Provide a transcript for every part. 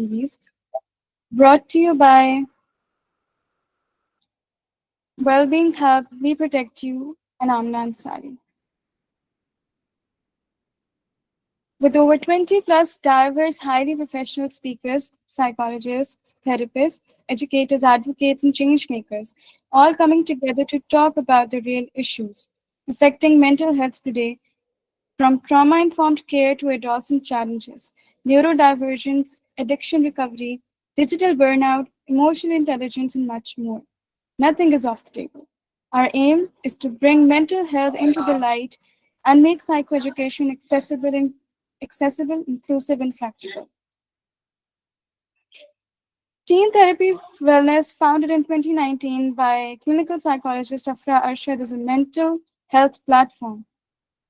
series brought to you by Wellbeing Hub, We Protect You, and Amna Ansari. With over 20 plus diverse, highly professional speakers, psychologists, therapists, educators, advocates, and change makers, all coming together to talk about the real issues affecting mental health today, from trauma informed care to adolescent challenges, neurodivergence, addiction recovery, digital burnout, emotional intelligence, and much more. Nothing is off the table. Our aim is to bring mental health into the light and make psychoeducation accessible, inclusive, and practical. Teen Therapy Wellness, founded in 2019 by clinical psychologist Afra Arshad, is a mental health platform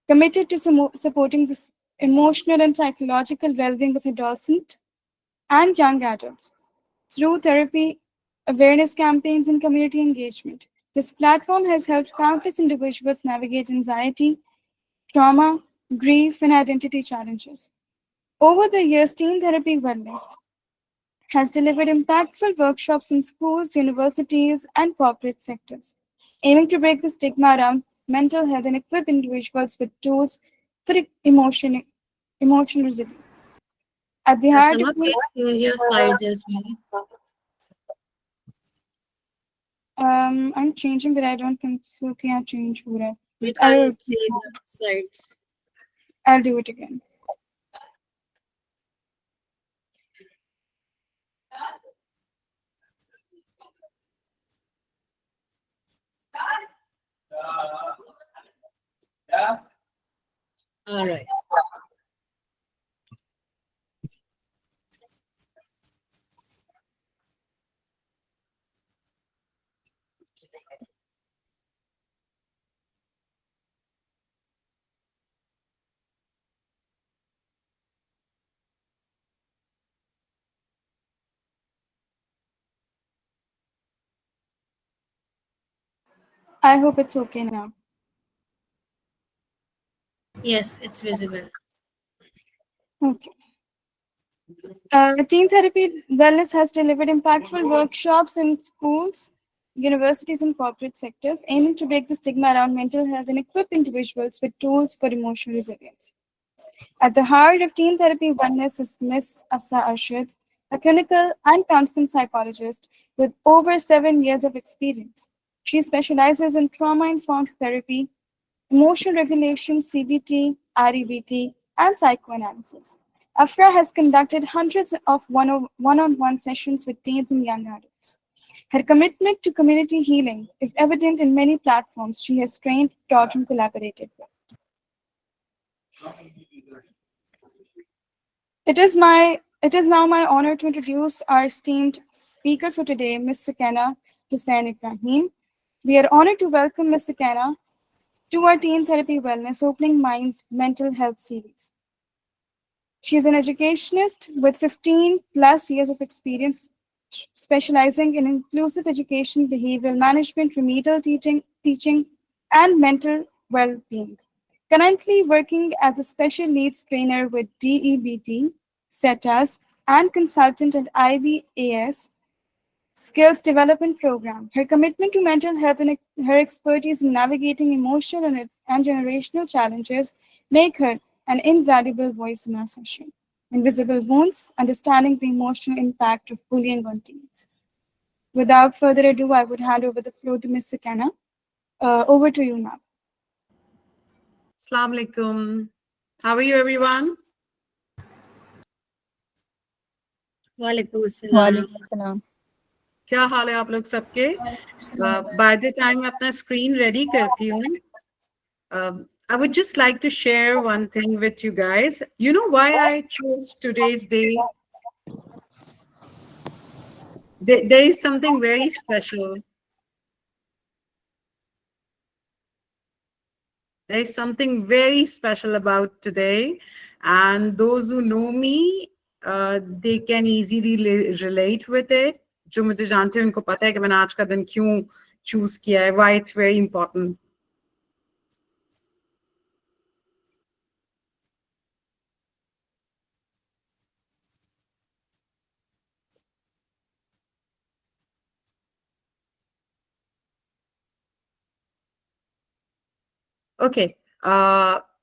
committed to supporting the emotional and psychological well-being of adolescents and young adults through therapy, awareness campaigns, and community engagement. This platform has helped countless individuals navigate anxiety, trauma, grief, and identity challenges. Over the years, Teen Therapy Wellness has delivered impactful workshops in schools, universities, and corporate sectors, aiming to break the stigma around mental health and equip individuals with tools for emotional resilience. At the heart of Sama, Teen please share your slides as well. I'm changing, but I don't think so. Can't change. We I'll can't see the slides. I'll do it again. All right. I hope it's okay now. Yes, it's visible. Okay. Teen Therapy Wellness has delivered impactful workshops in schools, universities, and corporate sectors, aiming to break the stigma around mental health and equip individuals with tools for emotional resilience. At the heart of Teen Therapy Wellness is Miss Afra Arshad, a clinical and counseling psychologist with over 7 years of experience. She specializes in trauma-informed therapy, emotional regulation, CBT, REBT, and psychoanalysis. Afra has conducted hundreds of one-on-one sessions with teens and young adults. Her commitment to community healing is evident in many platforms she has trained, taught, and collaborated with. It is now my honor to introduce our esteemed speaker for today, Ms. Sakina Hussain Ibrahim. We are honored to welcome Ms. Sakina to our Teen Therapy Wellness Opening Minds Mental Health series. She is an educationist with 15 plus years of experience specializing in inclusive education, behavioral management, remedial teaching, and mental well-being. Currently working as a special needs trainer with DEBT, SETAS, and consultant at IBAS Skills Development Program. Her commitment to mental health and her expertise in navigating emotional and generational challenges make her an invaluable voice in our session. Invisible Wounds, Understanding the Emotional Impact of Bullying on Teens. Without further ado, I would hand over the floor to Ms. Sakina. Over to you now. Assalamu alaikum. How are you, everyone? Walaikum assalam. क्या हाल है आप लोग सबके? By the time मैं अपना screen ready करती हूँ, I would just like to share one thing with you guys. You know why I chose today's day? There is something very special. There is something very special about today, and those who know me, they can easily relate with it. जो मुझे जानते हैं उनको पता है कि मैंने आज का दिन क्यों choose किया है, why it's very important. Okay.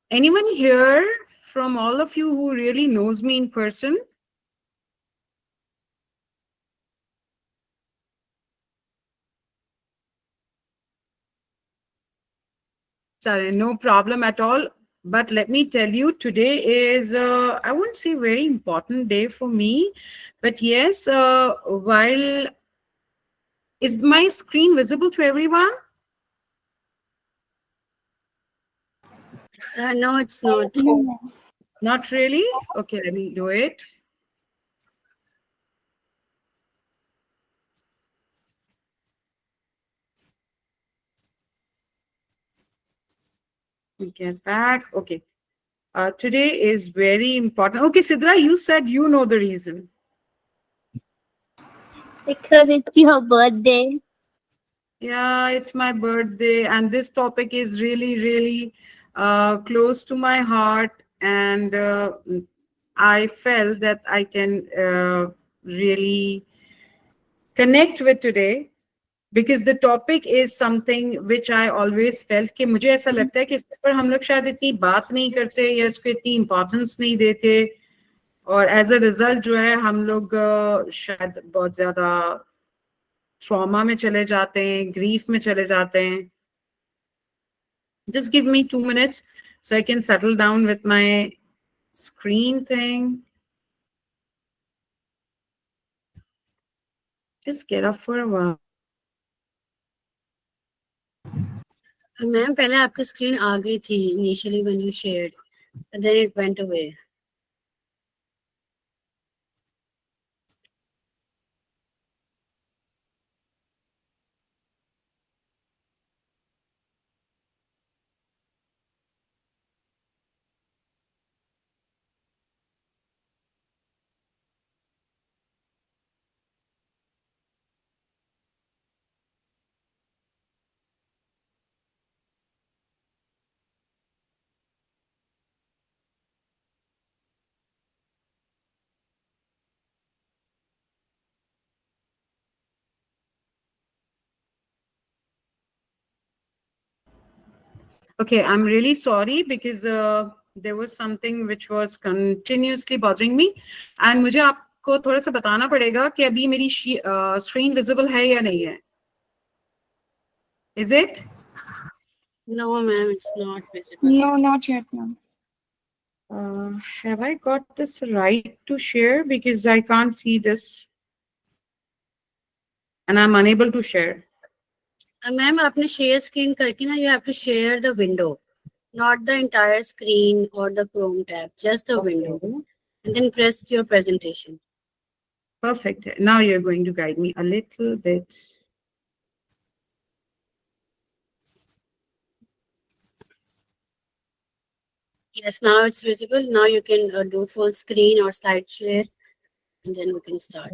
Anyone here from all of you who really knows me in person? Sorry, no problem at all. But let me tell you, today is, I wouldn't say very important day for me. But yes, while, is my screen visible to everyone? No, it's not. Not really? Okay, let me do it. We get back. Okay. Today is very important. Okay, Sidra, you said you know the reason. Because it's your birthday. Yeah, it's my birthday, and this topic is really, really close to my heart. And I felt that I can really connect with today because the topic is something which I always felt कि मुझे ऐसा लगता है कि इसके ऊपर हम लोग शायद इतनी बात नहीं करते या इसको इतनी इम्पोर्टेंस नहीं देते और एज अ रिजल्ट जो है हम लोग शायद बहुत ज्यादा ट्रॉमा में चले जाते हैं ग्रीफ में चले जाते हैं just give me 2 minutes so I can settle down with my screen thing. Just get up for a while. Ma'am पहले आपकी स्क्रीन आ गई थी initially when you shared, and then it went away. Okay, I'm really sorry because there was something which was continuously bothering me and मुझे आपको थोड़ा सा बताना पड़ेगा कि अभी मेरी screen visible है या नहीं है. Is it? No, ma'am, it's not visible. No, not yet, ma'am. Have I got this right to share because I can't see this and I'm unable to share. Ma'am, आपने share screen करके ना, you have to share the window, not the entire screen or the Chrome tab, just the window, and then press your presentation. Perfect. Now you're going to guide me a little bit. Yes, now it's visible. Now you can do full screen or slide share, and then we can start.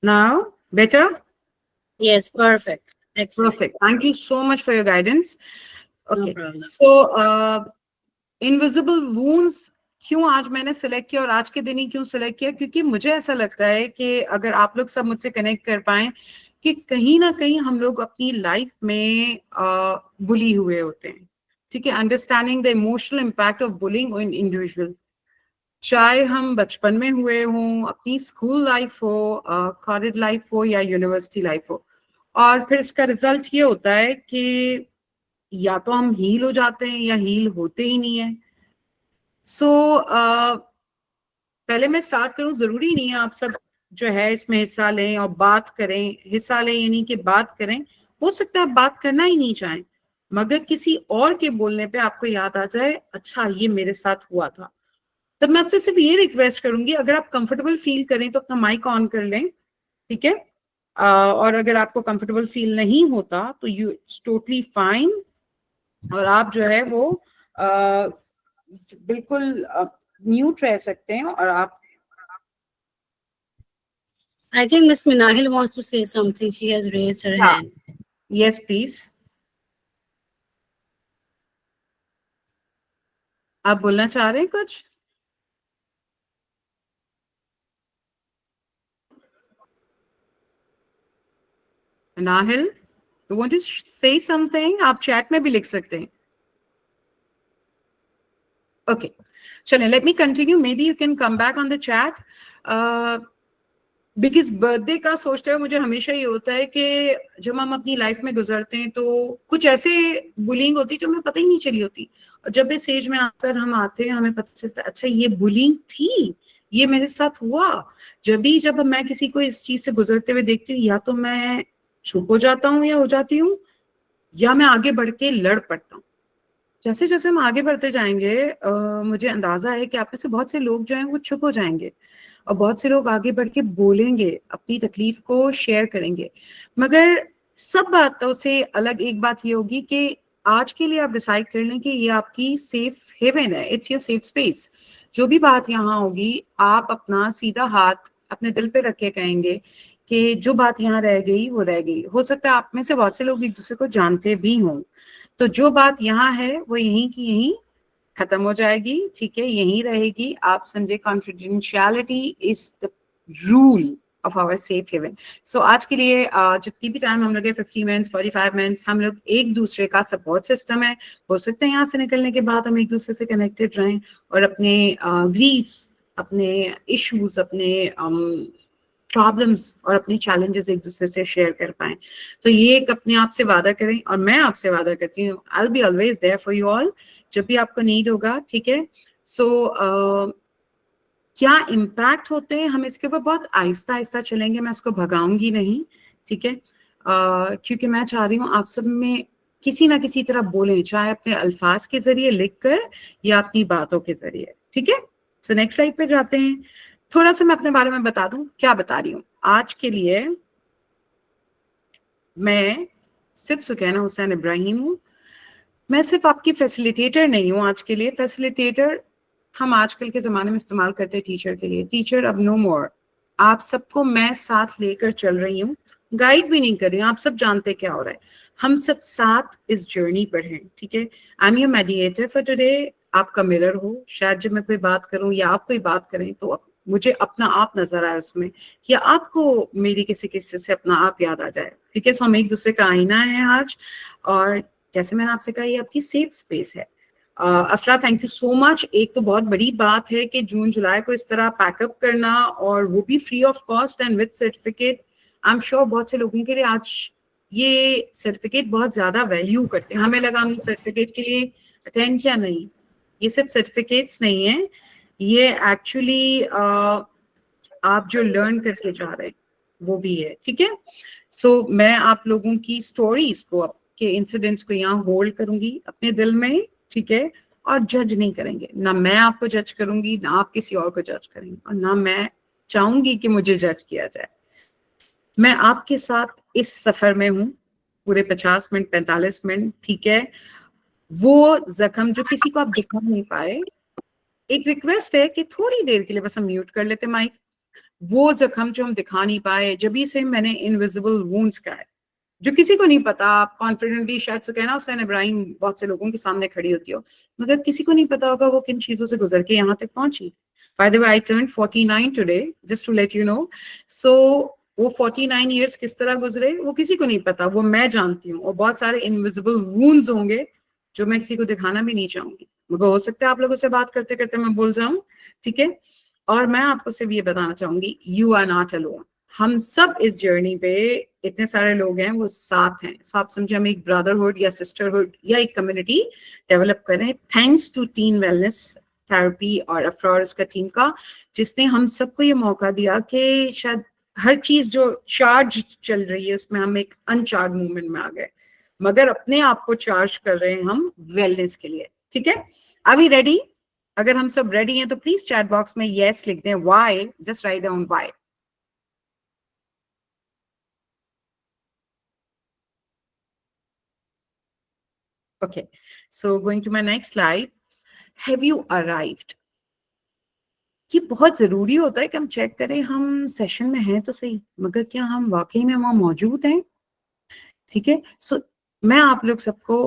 Now, better? Yes, perfect. Excellent. Perfect. Thank you so much for your guidance. No Okay. problem. So, invisible wounds क्यों आज मैंने select किया और आज के दिन ही क्यों select किया क्योंकि मुझे ऐसा लगता है कि अगर आप लोग सब मुझसे कनेक्ट कर पाए कि कहीं ना कहीं हम लोग अपनी लाइफ में बुली हुए होते हैं ठीक है understanding the emotional impact of bullying in individual चाहे हम बचपन में हुए हों अपनी स्कूल लाइफ हो कॉलेज लाइफ हो या यूनिवर्सिटी लाइफ हो और फिर इसका रिजल्ट ये होता है कि या तो हम हील हो जाते हैं या हील होते ही नहीं है सो पहले मैं स्टार्ट करूं जरूरी नहीं है आप सब जो है इसमें हिस्सा लें और बात करें हिस्सा लें यानी कि बात करें हो सकता है आप बात करना ही नहीं चाहें मगर किसी और के बोलने पे आपको याद आ जाए अच्छा ये मेरे साथ हुआ था तब मैं आपसे सिर्फ ये रिक्वेस्ट करूंगी अगर आप कंफर्टेबल फील करें तो अपना माइक ऑन कर लें ठीक है और अगर आपको कंफर्टेबल फील नहीं होता तो यू टोटली फाइन और आप जो है वो बिल्कुल म्यूट रह सकते हैं और आप I think Miss Minahil wants to say something. She has raised her hand. Yes please आप बोलना चाह रहे हैं कुछ Nahil You want to say something? आप chat में भी लिख सकते हैं. Okay. चलें, let me continue. Maybe you can come back on the chat. Because birthday का सोचते हुए मुझे हमेशा ये होता है कि जब हम अपनी लाइफ में गुजरते हैं तो कुछ ऐसे बुलिंग होती है जो हमें पता ही नहीं चली होती, और जब इस एज में आकर हम आते हैं हमें पता चलता है अच्छा ये बुलिंग थी, ये मेरे साथ हुआ. जब मैं किसी को इस चीज से गुजरते हुए देखती हूँ, या तो मैं चुप हो जाता हूँ या हो जाती हूँ, या मैं आगे बढ़ के लड़ पड़ता हूँ. जैसे जैसे हम आगे बढ़ते जाएंगे मुझे अंदाजा है कि आप में से बहुत से लोग जो हैं वो चुप हो जाएंगे, और बहुत से लोग आगे बढ़ के बोलेंगे, अपनी तकलीफ को शेयर करेंगे. मगर सब बातों से अलग एक बात ये होगी कि आज के लिए आप डिसाइड कर लें कि ये आपकी सेफ हेवन है, इट्स योर सेफ स्पेस. जो भी बात यहाँ होगी आप अपना सीधा हाथ अपने दिल पे रख के कहेंगे कि जो बात यहाँ रह गई वो रह गई. हो सकता है आप में से बहुत से लोग एक दूसरे को जानते भी हों, तो जो बात यहाँ है वो यहीं की यहीं खत्म हो जाएगी, ठीक है, यहीं रहेगी. आप समझे confidentiality is the rule of our safe haven. So आज के लिए जितनी भी टाइम हम लोग 50 मिनट्स 45 मिनट्स हम लोग एक दूसरे का सपोर्ट सिस्टम है. हो सकता है यहाँ से निकलने के बाद हम एक दूसरे से कनेक्टेड रहें और अपने ग्रीफ्स, अपने इश्यूज, अपने प्रॉब्लम्स और अपने चैलेंजेस एक दूसरे से शेयर कर पाएं. तो ये एक अपने आप से वादा करें, और मैं आपसे वादा करती हूँ I will be always there for you all जब भी आपको नीड होगा, ठीक है. सो क्या इम्पैक्ट होते हैं, हम इसके ऊपर बहुत आहिस्ता आहिस्ता चलेंगे, मैं इसको भगाऊंगी नहीं, ठीक है, क्योंकि मैं चाह रही हूँ आप सब में किसी ना किसी तरह बोलें, चाहे अपने अल्फाज के जरिए लिखकर या अपनी बातों के जरिए, ठीक है. सो नेक्स्ट स्लाइड पे जाते हैं. थोड़ा सा मैं अपने बारे में बता दूं, क्या बता रही हूँ. आज के लिए मैं सिर्फ सुकैना हुसैन इब्राहिम हूँ. मैं सिर्फ आपकी फैसिलिटेटर नहीं हूँ. आज के लिए फैसिलिटेटर हम आजकल के ज़माने में इस्तेमाल करते हैं टीचर के लिए. टीचर अब नो मोर. आप सबको मैं साथ लेकर चल रही हूँ, गाइड भी नहीं कर रही हूँ. आप सब जानते क्या हो रहा है, हम सब साथ इस जर्नी पर हैं, ठीक है. I am your mediator for today. आपका मिरर हो. शायद जब मैं कोई बात करूँ या आप कोई बात करें तो मुझे अपना आप नजर आए उसमें, या आपको मेरी किसी किस्से से अपना आप याद आ जाए, ठीक है. सो हम एक दूसरे का आईना है आज, और जैसे मैंने आपसे कहा ये आपकी सेफ स्पेस है. अफरा, थैंक यू सो मच. एक तो बहुत बड़ी बात है कि जून जुलाई को इस तरह पैकअप करना, और वो भी free of cost and with certificate. I am sure बहुत से लोगों के लिए आज ये सर्टिफिकेट बहुत ज्यादा वैल्यू करते हैं. हमें लगा हमने सर्टिफिकेट के लिए अटेंड किया, नहीं, ये सिर्फ सर्टिफिकेट्स नहीं है, ये एक्चुअली आप जो लर्न करके जा रहे हैं वो भी है, ठीक है. सो मैं आप लोगों की स्टोरीज को, आपके इंसिडेंट्स को यहाँ होल्ड करूंगी अपने दिल में, ठीक है, और जज नहीं करेंगे. ना मैं आपको जज करूंगी, ना आप किसी और को जज करेंगे, और ना मैं चाहूंगी कि मुझे जज किया जाए. मैं आपके साथ इस सफर में हूँ पूरे 50 मिनट 45 मिनट, ठीक है. वो जख्म जो किसी को आप दिखा नहीं पाए, एक रिक्वेस्ट है कि थोड़ी देर के लिए बस हम म्यूट कर लेते माइक. वो जख्म जो हम दिखा नहीं पाए, जब ही से मैंने इनविजिबल वुंड्स का है, जो किसी को नहीं पता. आप कॉन्फिडेंटली शायद सुकैना हुसैन इब्राहिम बहुत से लोगों के सामने खड़ी होती हो, मगर किसी को नहीं पता होगा वो किन चीजों से गुजर के यहाँ तक पहुंची. By the way, I turned 49 today, just to let you know. So वो 49 ईयर्स किस तरह गुजरे वो किसी को नहीं पता, वो मैं जानती हूँ. और बहुत सारे इनविजिबल वुंड्स होंगे जो मैं किसी को दिखाना भी नहीं चाहूंगी, मगर हो सकता है आप लोगों से बात करते करते मैं भूल जाऊं, ठीक है. और मैं आपको सिर्फ ये बताना चाहूंगी, यू आर नॉट अलोन. हम सब इस जर्नी पे, इतने सारे लोग हैं वो साथ हैं. सो आप समझे हम एक ब्रदरहुड या सिस्टरहुड या एक कम्युनिटी डेवलप कर रहे हैं, thanks to teen wellness therapy और अफ्रोर्स का टीम का, जिसने हम सबको ये मौका दिया कि शायद हर चीज जो चार्ज चल रही है उसमें हम एक अनचार्ज मूवमेंट में आ गए, मगर अपने आप को चार्ज कर रहे हैं हम वेलनेस के लिए, ठीक है. अभी रेडी? अगर हम सब रेडी हैं तो प्लीज चैट बॉक्स में यस लिख दें. Why? Just write down why. Okay, so going to my next slide. Have you arrived? ये बहुत जरूरी होता है कि हम चेक करें हम सेशन में हैं तो सही, मगर क्या हम वाकई में वहां मौजूद हैं, ठीक है. सो मैं आप लोग सबको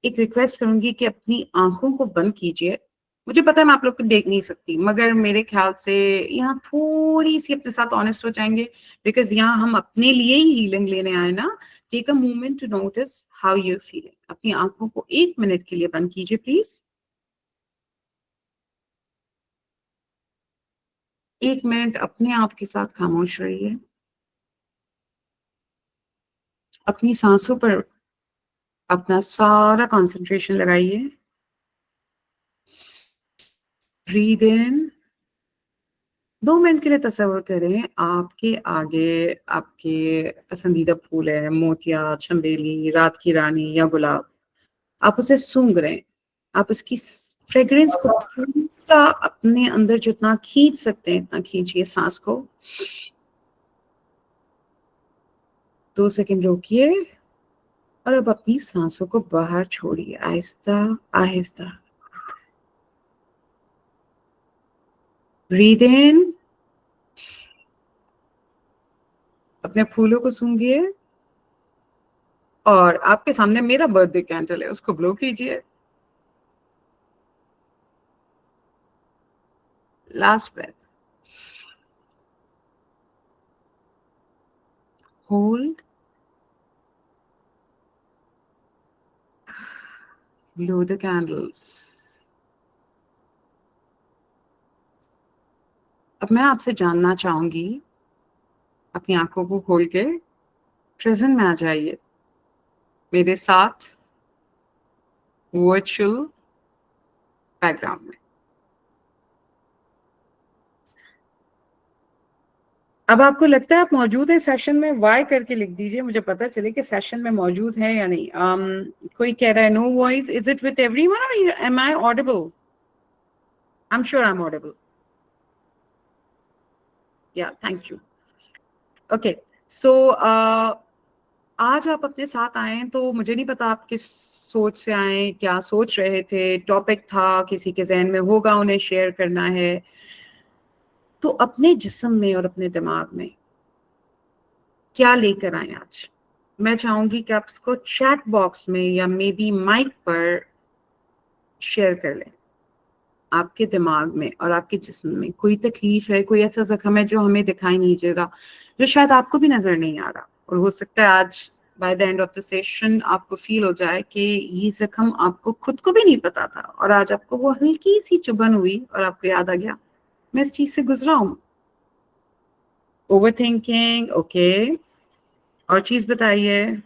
एक रिक्वेस्ट करूंगी कि अपनी आंखों को बंद कीजिए मुझे पता है मैं आप लोग को देख नहीं सकती, मगर मेरे ख्याल से यहाँ थोड़ी सी अपने साथ ऑनेस्ट हो जाएंगे, बिकॉज यहाँ हम अपने लिए ही हीलिंग लेने आए ना. Take a moment to notice how you feeling. अपनी आंखों को 1 मिनट के लिए बंद कीजिए प्लीज. 1 मिनट अपने आप के साथ खामोश रहिए. अपनी सांसों पर अपना सारा कंसंट्रेशन लगाइए. Breathe in. 2 मिनट के लिए तस्वीर करें आपके आगे आपके पसंदीदा फूल है, मोतिया, चंबेली, रात की रानी या गुलाब. आप उसे सूंघ रहे हैं. आप उसकी फ्रेग्रेंस को पूरा अपने अंदर जितना खींच सकते हैं इतना खींचिए सांस को. 2 सेकंड रोकिए और अब अपनी सांसों को बाहर छोड़िए आहिस्ता आहिस्ता. Breathe in. अपने फूलों को सूंघिए और आपके सामने मेरा बर्थडे कैंडल है, उसको ब्लो कीजिए. Last breath. Hold. Blow the candles. अब मैं आपसे जानना चाहूंगी, अपनी आंखों को खोल के प्रेजेंट में आ जाइए मेरे साथ वर्चुअल बैकग्राउंड में. अब आपको लगता है आप मौजूद है सेशन में, वाई करके लिख दीजिए, मुझे पता चले कि सेशन में मौजूद है या नहीं. कोई कह रहा है no voice. Is it with everyone और am I audible? I am sure I am audible. Yeah thank you. Okay so आज आप अपने साथ आए तो मुझे नहीं पता आप किस सोच से आए, क्या सोच रहे थे, टॉपिक था किसी के जहन में होगा उन्हें शेयर करना है. तो अपने जिस्म में और अपने दिमाग में क्या लेकर आए आज. मैं चाहूंगी कि आप इसको चैट बॉक्स में या मे बी माइक पर शेयर कर लें. आपके दिमाग में और आपके जिस्म में कोई तकलीफ है, कोई ऐसा जख्म है जो हमें दिखाई नहीं दे रहा, जो शायद आपको भी नजर नहीं आ रहा, और हो सकता है आज by the end of the session आपको फील हो जाए कि ये जख्म आपको खुद को भी नहीं पता था और आज आपको वो हल्की सी चुभन हुई और आपको याद आ गया मैं इस चीज से गुजरा हूं. Over thinking. ओके और चीज बताइए.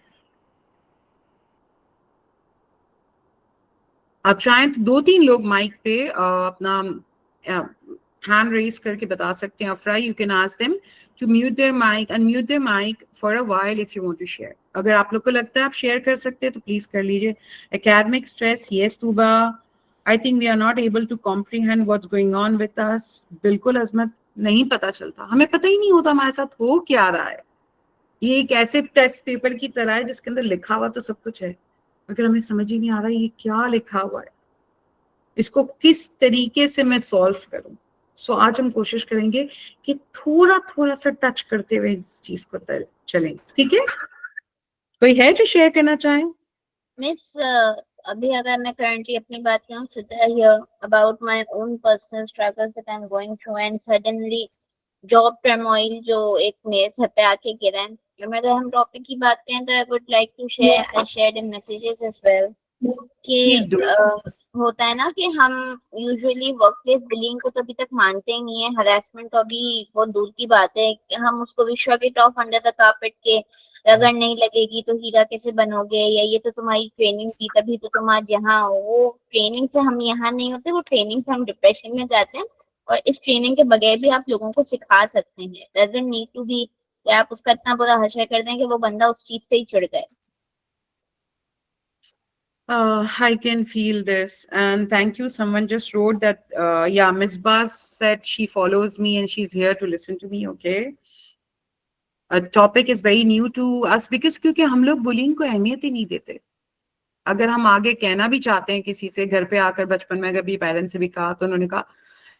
आप चाहें तो 2-3 लोग माइक पे अपना हैंड रेज करके बता सकते हैं. Afra, you can ask them to mute their mic, unmute their mic for a while if you want to share. अगर आप लोग को लगता है आप शेयर कर सकते हैं तो प्लीज कर लीजिए. Academic stress. Yes Tuba, I think we are not able to comprehend what's going on with us. बिल्कुल अजमत, नहीं पता चलता, हमें पता ही नहीं होता हमारे साथ हो क्या रहा है. ये एक ऐसे टेस्ट पेपर की तरह है जिसके अंदर लिखा हुआ तो सब कुछ है, अगर हमें समझ ही नहीं आ रहा ये क्या लिखा हुआ है, इसको किस तरीके से मैं सॉल्व करूं. सो आज हम कोशिश करेंगे कि थोड़ा थोड़ा सा टच करते हुए इस चीज को चलें. ठीक है, कोई है जो शेयर करना चाहे? मिस अभी अगर मैं करंटली अपनी बात करूं, here about my own personal struggles that I am going through and suddenly job turmoil जो एक मेरे सर पे आके गिरा है. अगर हम टॉपिक की बात करें तो I would like to share, I shared in messages as well कि Please do. होता है ना कि हम यूजुअली वर्क प्लेस बुलिंग को तो अभी तक मानते ही नहीं है. हरासमेंट तो अभी बहुत दूर की बात है कि हम उसको विश्व के टॉप अंडर द कारपेट के अगर नहीं लगेगी तो हीरा कैसे बनोगे, या ये तो तुम्हारी ट्रेनिंग थी तभी तो तुम आज यहाँ हो. वो ट्रेनिंग से हम यहाँ नहीं होते, वो ट्रेनिंग से हम डिप्रेशन में जाते हैं. और इस ट्रेनिंग के बगैर भी आप लोगों को सिखा सकते हैं. डजंट नीड टू बी कि आप उसका इतना बुरा हशर कर दें कि वो बंदा उस चीज से ही चिढ़ जाए. I can feel this, and thank you. Someone just wrote that, yeah, Miss Bas said she follows me and she's here to listen to me. Okay. A topic is very new to us because क्योंकि हम लोग bullying को अहमियत ही नहीं देते. अगर हम आगे कहना भी चाहते हैं किसी से, घर पे आकर बचपन में कभी पेरेंट्स से भी कहा तो उन्होंने कहा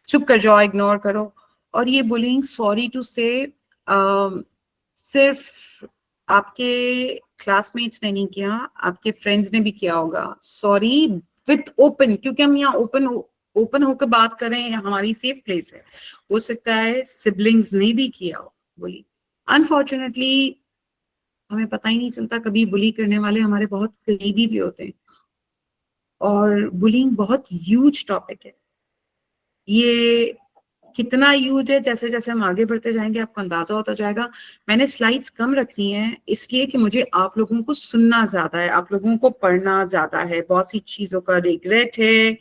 चुप कर जाओ, इग्नोर करो. और ये बुलिंग, सॉरी टू से, सिर्फ आपके क्लासमेट्स ने नहीं किया, आपके फ्रेंड्स ने भी किया होगा. सॉरी विथ ओपन, क्योंकि हम यहाँ ओपन ओपन होकर बात करें, हमारी सेफ प्लेस है। हो सकता है सिबलिंग्स ने भी किया हो बुली, अनफॉर्चुनेटली हमें पता ही नहीं चलता, कभी बुली करने वाले हमारे बहुत करीबी भी होते हैं। और बुलिंग बहुत ह्यूज टॉपिक है, ये कितना यूज है, जैसे जैसे हम आगे बढ़ते जाएंगे आपको अंदाजा होता जाएगा। मैंने स्लाइड्स कम रखनी है इसलिए कि मुझे आप लोगों को सुनना ज्यादा है, आप लोगों को पढ़ना ज्यादा है। बहुत सी चीजों का रिग्रेट है,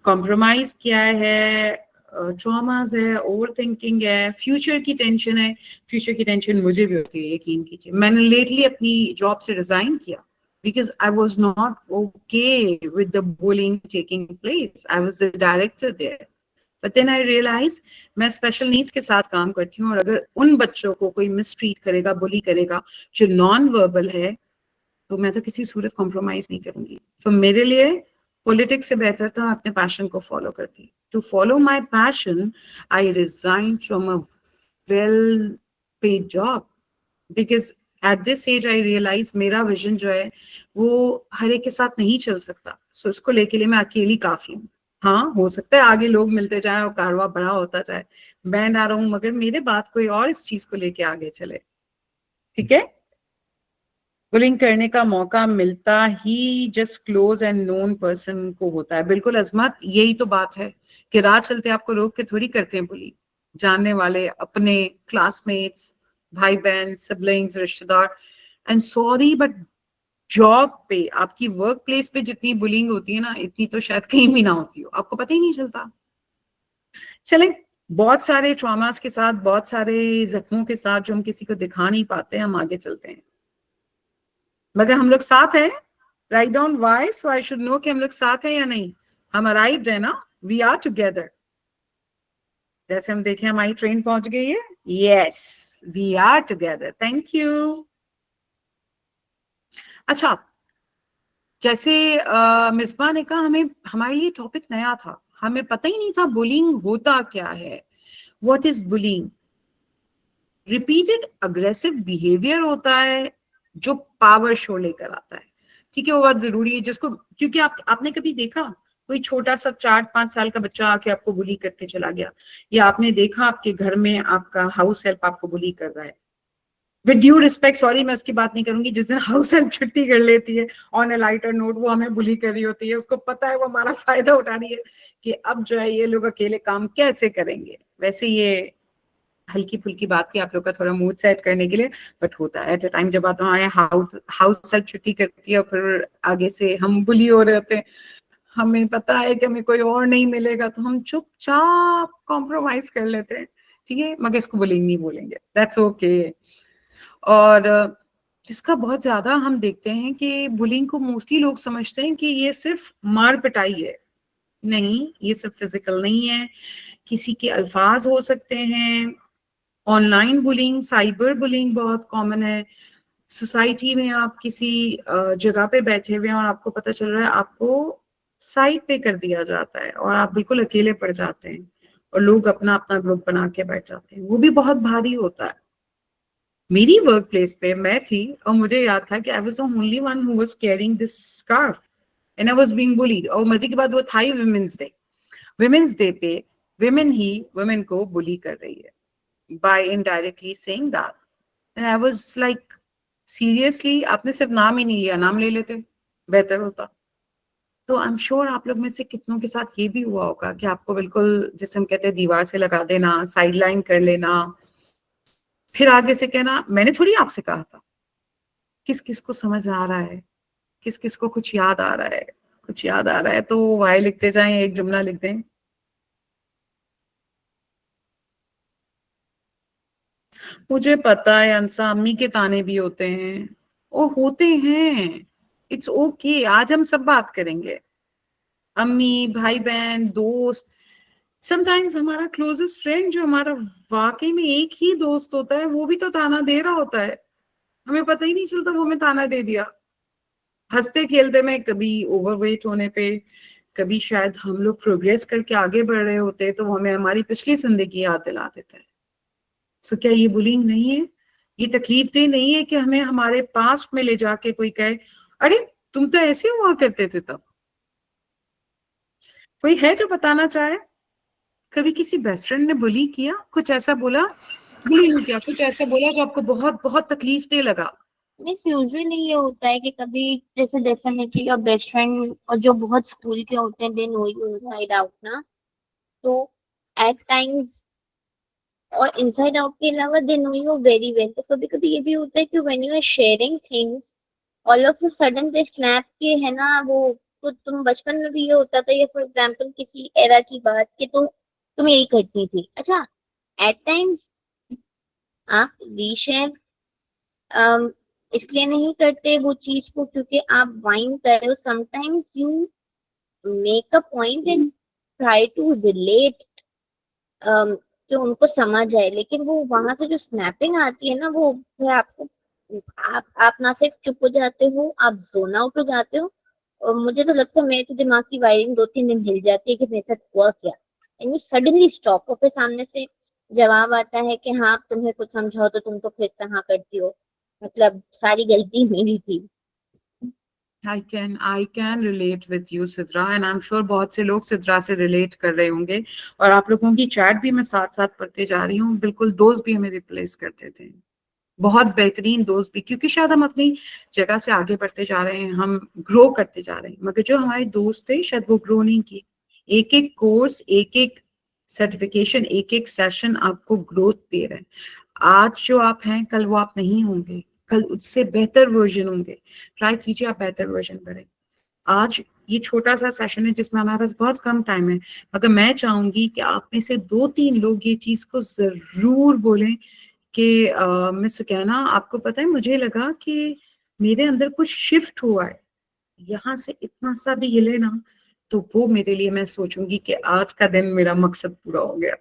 कॉम्प्रोमाइज किया है, ट्रॉमास है, ओवर थिंकिंग है, फ्यूचर की टेंशन है। फ्यूचर की टेंशन मुझे भी होती है, यकीन कीजिए। मैंने लेटली अपनी जॉब से रिजाइन किया because I was not okay with the bullying taking place. I was the director there. But then I realized मैं स्पेशल नीड्स के साथ काम करती हूँ, और अगर उन बच्चों को कोई मिसट्रीट करेगा, बुली करेगा, जो नॉन वर्बल है, तो मैं तो किसी सूरत कॉम्प्रोमाइज नहीं करूंगी। तो मेरे लिए पॉलिटिक्स से बेहतर था मैं अपने पैशन को फॉलो करती। To follow my passion I resign from a well paid job because at this age I realise मेरा विजन जो है वो हर एक के साथ नहीं चल सकता। सो इसको लेके लिए मैं अकेली काफी हूँ। हाँ, हो सकता है आगे लोग मिलते जाए और कारवा बड़ा होता जाए, मैं ना रहूं, मगर मेरे बात कोई और इस चीज को लेके आगे चले। ठीक है, बुलिंग करने का मौका मिलता ही just close and known person को होता है। बिल्कुल अजमत, यही तो बात है कि राह चलते आपको रोक के थोड़ी करते हैं बुली। जानने वाले, अपने क्लासमेट्स, भाई बहन, सिबलिंग्स, रिश्तेदार। एंड सॉरी बट जॉब पे, आपकी वर्क प्लेस पे जितनी बुलिंग होती है ना, इतनी तो शायद कहीं भी ना होती हो, आपको पता ही नहीं चलता। चले, बहुत सारे ट्रॉमास के साथ, बहुत सारे जख्मों के साथ जो हम किसी को दिखा नहीं पाते, हम आगे चलते हैं। मगर हम लोग साथ हैं। Write down why, so I should know कि हम लोग साथ हैं या नहीं। हम अराइव्ड है ना, वी आर टुगेदर। जैसे हम देखें हमारी ट्रेन पहुंच गई है। Yes, we are together, thank you. अच्छा, जैसे मिसबा ने कहा, हमें हमारे लिए टॉपिक नया था, हमें पता ही नहीं था बुलिंग होता क्या है। What is bullying? Repeated aggressive behaviour होता है जो पावर शो लेकर आता है। ठीक है, वो बात जरूरी है जिसको, क्योंकि आपने कभी देखा कोई छोटा सा 4-5 साल का बच्चा आके आपको बुली करके चला गया, या आपने देखा आपके घर में आपका हाउस हेल्प आपको बुली कर रहा है? विद ड्यू रिस्पेक्ट, सॉरी मैं उसकी बात नहीं करूंगी, जिस दिन हाउस हेल्प छुट्टी कर लेती है ऑन ए लाइटर नोट, वो हमें बुली कर रही होती है, उसको पता है वो हमारा फायदा उठा रही है कि अब जो है ये लोग अकेले काम कैसे करेंगे। वैसे ये हल्की फुल्की बात थी आप लोग का थोड़ा मूड सेट करने के लिए, बट होता है एट अ टाइम जब आप आए, हाउस हेल्प छुट्टी करती है और फिर आगे से हम बुली हो रहे होते हैं, हमें पता है कि हमें कोई और नहीं मिलेगा, तो हम चुपचाप कॉम्प्रोमाइज कर लेते हैं। ठीक है, मगर इसको बुलिंग नहीं बोलेंगे, दैट्स ओके। और इसका बहुत ज्यादा हम देखते हैं कि बुलिंग को मोस्टली लोग समझते हैं कि ये सिर्फ मार पिटाई है। नहीं, ये सिर्फ फिजिकल नहीं है, किसी के अल्फाज हो सकते हैं। ऑनलाइन बुलिंग, साइबर बुलिंग बहुत कॉमन है। सोसाइटी में आप किसी जगह पे बैठे हुए हैं और आपको पता चल रहा है आपको साइड पे कर दिया जाता है और आप बिल्कुल अकेले पड़ जाते हैं और लोग अपना अपना ग्रुप बना के बैठ जाते हैं, वो भी बहुत भारी होता है। मेरी वर्क प्लेस पे मैं थी और मुझे याद था कि I was the only one who was carrying this scarf and I was being bullied. और मजे की बात, वो था ही विमेंस डे पे विमेन ही वुमेन को बुली कर रही है by indirectly saying that. And I was like, seriously, आपने सिर्फ नाम ही नहीं लिया, नाम ले लेते बेहतर होता। तो आई एम श्योर आप लोग में से कितनों के साथ ये भी हुआ होगा कि आपको बिल्कुल, जैसे हम कहते हैं, दीवार से लगा देना, साइड लाइन कर लेना, फिर आगे से कहना मैंने थोड़ी आपसे कहा था। किस किस को समझ आ रहा है, किस किस को कुछ याद आ रहा है? कुछ याद आ रहा है तो वाई लिखते जाएं, एक जुमला लिख दें। मुझे पता है अंसा, अम्मी के ताने भी होते हैं, ओ होते हैं, इट्स ओके। आज हम सब बात करेंगे, अम्मी, भाई बहन, दोस्त। समटाइम्स हमारा क्लोजेस्ट फ्रेंड जो हमारा वाकई में एक ही दोस्त होता है, वो भी तो ताना दे रहा होता है, हमें पता ही नहीं चलता वो हमें ताना दे दिया। हंसते खेलते में, कभी ओवरवेट होने पे, कभी शायद हम लोग प्रोग्रेस करके आगे बढ़ रहे होते तो वो हमें हमारी पिछली जिंदगी याद दिला देता है। सो क्या ये बुलिंग नहीं है? ये तकलीफ दे नहीं है कि हमें हमारे पास्ट में ले जाके कोई कहे अरे तुम तो ऐसे हुआ करते थे तब? कोई है जो बताना चाहे? कभी किसी बेस्ट फ्रेंड ने बुली किया, कुछ ऐसा बोला, बुली नहीं किया, कुछ ऐसा बोला जो आपको बहुत बहुत तकलीफ दे लगा? मीन्स यूजुअली ये होता है कि कभी जैसे डेफिनेटली और बेस्ट फ्रेंड और जो बहुत स्कूल के होते हैं they know you inside out ना, तो एट टाइम्स और इनसाइड आउट के अलावा they know you very well. तो कभी कभी ये भी होता है कि when you are sharing things all of a sudden they snap के, है ना वो। तो तुम बचपन में भी ये होता था, ये फॉर एग्जांपल किसी एरा की बात कि तुम यही करती थी। अच्छा, एट टाइम्स आप रीशेयर इसलिए नहीं करते वो चीज को क्योंकि आप वाइन कर रहे हो। Sometimes you make a point and try to relate कि उनको समझ आए, लेकिन वो वहां से जो स्नैपिंग आती है ना, वो फिर आपको आप ना सिर्फ चुप हो जाते हो, आप जोन आउट हो जाते हो। और मुझे तो लगता है मेरे तो दिमाग की वायरिंग 2-3 दिन हिल जाती है कि मेरे साथ हुआ क्या। एंड यू सडनली स्टॉप, और फिर सामने से जवाब आता है कि हाँ तुम्हें कुछ समझाओ तो तुम तो फिर से हाँ करती हो, मतलब सारी गलती मेरी थी। I can relate with you, Sidra, and I'm sure बहुत से लोग सिद्रा से relate कर रहे होंगे। और आप लोगों की चैट भी मैं साथ साथ पढ़ते जा रही हूँ। बिल्कुल, दोस्त भी हमें रिप्लेस करते थे, बहुत बेहतरीन दोस्त भी, क्योंकि शायद हम अपनी जगह से आगे बढ़ते जा रहे हैं, हम ग्रो करते जा रहे हैं, मगर जो हमारे दोस्त थे शायद वो ग्रो नहीं किए। एक एक कोर्स, एक एक सर्टिफिकेशन, एक एक सेशन आपको ग्रोथ दे रहे हैं। आज जो आप हैं कल वो आप नहीं होंगे, कल उससे बेहतर वर्जन होंगे। ट्राई कीजिए आप बेहतर वर्जन करें। आज ये छोटा सा सेशन है जिसमें हमारे पास बहुत कम टाइम है, मगर मैं चाहूंगी कि आप में से 2-3 लोग ये चीज को जरूर बोलें कि मिस सुकैना, आपको पता है मुझे लगा कि मेरे अंदर कुछ शिफ्ट हुआ है, यहाँ से इतना सा भी हिले ना तो वो मेरे लिए, मैं सोचूंगी कि आज का दिन मेरा मकसद पूरा हो गया।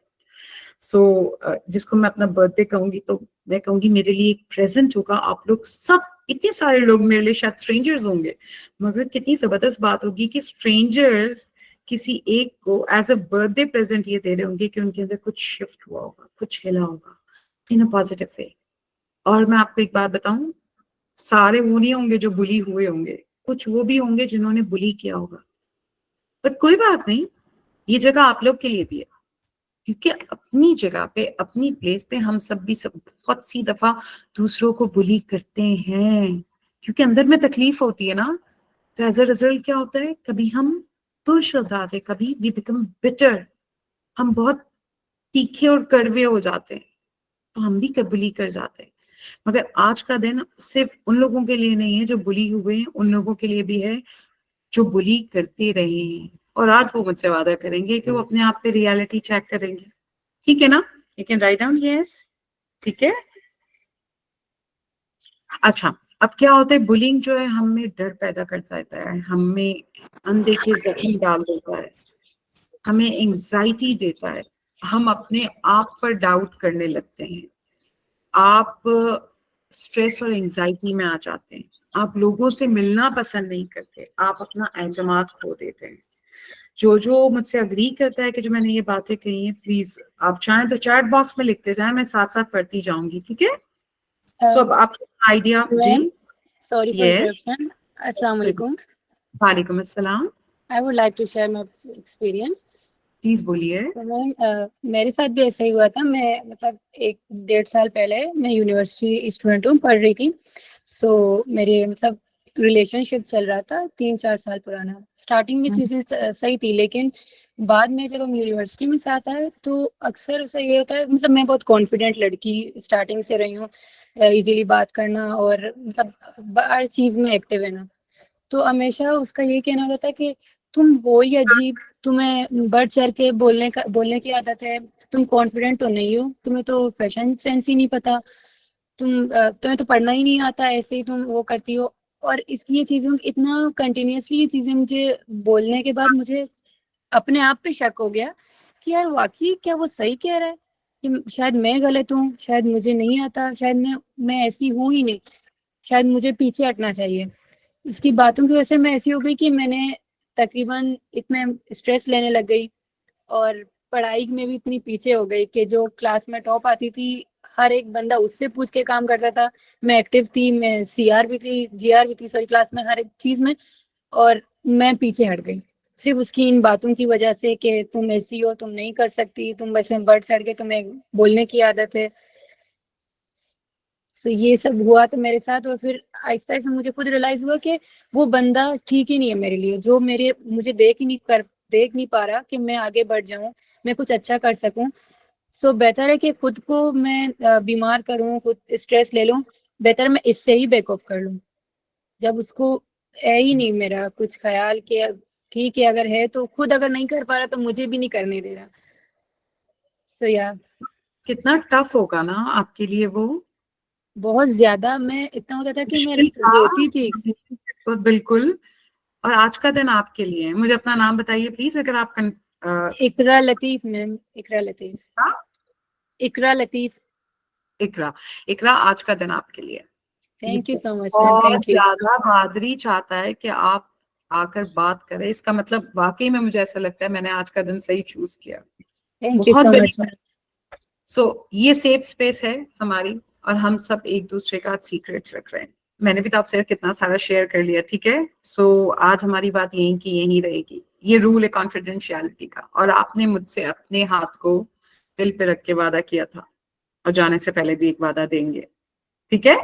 जिसको मैं अपना बर्थडे कहूंगी तो मैं कहूंगी मेरे लिए एक प्रेजेंट होगा। आप लोग सब, इतने सारे लोग मेरे लिए शायद स्ट्रेंजर्स होंगे, मगर कितनी जबरदस्त बात होगी कि स्ट्रेंजर्स किसी एक को एज अ बर्थडे प्रेजेंट ये दे रहे होंगे कि उनके अंदर कुछ शिफ्ट हुआ होगा, कुछ हिला होगा इन अ पॉजिटिव वे। और मैं आपको एक बात बताऊं, सारे वो नहीं होंगे जो बुली हुए होंगे, कुछ वो भी होंगे जिन्होंने बुली किया होगा। बट कोई बात नहीं, ये जगह आप लोग के लिए भी है, क्योंकि अपनी जगह पे, अपनी प्लेस पे हम सब भी सब बहुत सी दफा दूसरों को बुली करते हैं, क्योंकि अंदर में तकलीफ होती है ना। तो एज अ रिजल्ट क्या होता है, कभी हम तुरश हो जाते, कभी वी बिकम बिटर, हम बहुत तीखे और कड़वे हो जाते हैं, तो हम भी बुली कर जाते हैं। मगर आज का दिन सिर्फ उन लोगों के लिए नहीं है जो बुली हुए हैं, उन लोगों के लिए भी है जो बुली करते रहे हैं। और आज वो मुझसे वादा करेंगे कि वो अपने आप पे रियलिटी चेक करेंगे। ठीक है ना? You can write down yes. ठीक है। अच्छा, अब क्या होता है, बुलिंग जो है हमें डर पैदा करता है, हमें अनदेखे जख्म डाल देता है, हमें एंजाइटी देता है, हम अपने आप पर डाउट करने लगते हैं, आप स्ट्रेस और एंजाइटी में आ जाते हैं, आप लोगों से मिलना पसंद नहीं करते, आप अपना एतमाद खो देते हैं। जो मुझसे अग्री करता है कि जो मैंने ये बातें कही हैं, प्लीज आप चाहें तो चैट बॉक्स में लिखते जाएं, मैं साथ साथ पढ़ती जाऊंगी। ठीक है? सो अब आपको आइडिया जी। Ma'am, sorry for yes, interruption. Assalamu alaikum. वालेकुम अस्सलाम। I would like to share my experience. Please बोलिए। तो मैम मेरे साथ भी ऐसा ही हुआ था। मैं मतलब 1-1.5 साल पहले मैं यूनिवर्सिटी स्टूडेंट हूँ, पढ़ रही थी। सो मेरे मतलब रिलेशनशिप चल रहा था 3-4 साल पुराना। स्टार्टिंग में चीज़ें सही थी, लेकिन बाद में जब हम यूनिवर्सिटी में साथ आए तो अक्सर ऐसा ये होता है, मतलब मैं बहुत कॉन्फिडेंट लड़की स्टार्टिंग से रही हूँ, इजीली बात करना और मतलब हर चीज़ में एक्टिव है ना। तो हमेशा उसका ये कहना होता था कि तुम हो ही अजीब, तुम्हें बढ़ चढ़ के बोलने की आदत है, तुम कॉन्फिडेंट तो नहीं हो, तुम्हें तो फैशन सेंस ही नहीं पता, तुम्हें तो पढ़ना ही नहीं आता, ऐसे ही तुम वो करती हो। और इसकी ये चीज़ें इतना कंटिन्यूअसली ये चीज़ें मुझे बोलने के बाद मुझे अपने आप पे शक हो गया कि यार वाकई क्या वो सही कह रहा है, कि शायद मैं गलत हूँ, शायद मुझे नहीं आता, शायद मैं ऐसी हूँ ही नहीं, शायद मुझे पीछे हटना चाहिए। उसकी बातों की वजह से मैं ऐसी हो गई कि मैंने तकरीबन इतने स्ट्रेस लेने लग गई और पढ़ाई में भी इतनी पीछे हो गई कि जो क्लास में टॉप आती थी हर एक बंदा उससे पूछ के काम करता था। मैं एक्टिव थी, मैं सीआर भी थी, जीआर भी थी, सॉरी, क्लास में हर एक चीज में, और मैं पीछे हट गई। सिर्फ उसकी इन बातों की वजह से कि तुम ऐसी हो, तुम नहीं कर सकती, तुम वैसे बढ़ चढ़ के तुम्हें बोलने की आदत है। तो ये सब हुआ तो मेरे साथ, और फिर आहिस्ता आहिस्ता मुझे खुद रियलाइज हुआ कि वो बंदा ठीक ही नहीं है मेरे लिए, जो मुझे देख नहीं पा रहा कि मैं आगे बढ़ जाऊं, मैं कुछ अच्छा कर सकूं। सो बेहतर है कि खुद को मैं बीमार करूं, खुद स्ट्रेस ले लूं, बेहतर मैं इससे ही बैक ऑफ कर लूं। जब उसको है ही नहीं मेरा कुछ ख्याल कि ठीक है, अगर है तो खुद अगर नहीं कर पा रहा तो मुझे भी नहीं करने दे रहा। सो या कितना टफ होगा ना आपके लिए वो। बहुत ज्यादा, मैं इतना होता था कि मैं मुश्किल था। रोती थी। बिल्कुल। और आज का दिन आपके लिए है। मुझे अपना नाम बताइए प्लीज, अगर आप इकरा लतीफ मैम, इकरा लतीफ। हाँ? इकरा लतीफ। इकरा। इकरा, आज का दिन आपके लिए है। ये thank you so much ma'am, बहुत थैंक यू। ज्यादा बहादुरी चाहता है कि आप आकर बात करें। इसका मतलब वाकई में मुझे ऐसा लगता है मैंने आज का दिन सही चूज किया। थैंक यू बहुत सो बड़ी। Much ma'am. सो ये सेफ स्पेस है हमारी, और हम सब एक दूसरे का सीक्रेट्स रख रहे हैं। मैंने भी तो आपसे कितना सारा शेयर कर लिया, ठीक है। सो आज हमारी बात यही की यही रहेगी। ये रूल है कॉन्फिडेंशियलिटी का, और आपने मुझसे अपने हाथ को दिल पे रख के वादा किया था, और जाने से पहले भी एक वादा देंगे, ठीक है।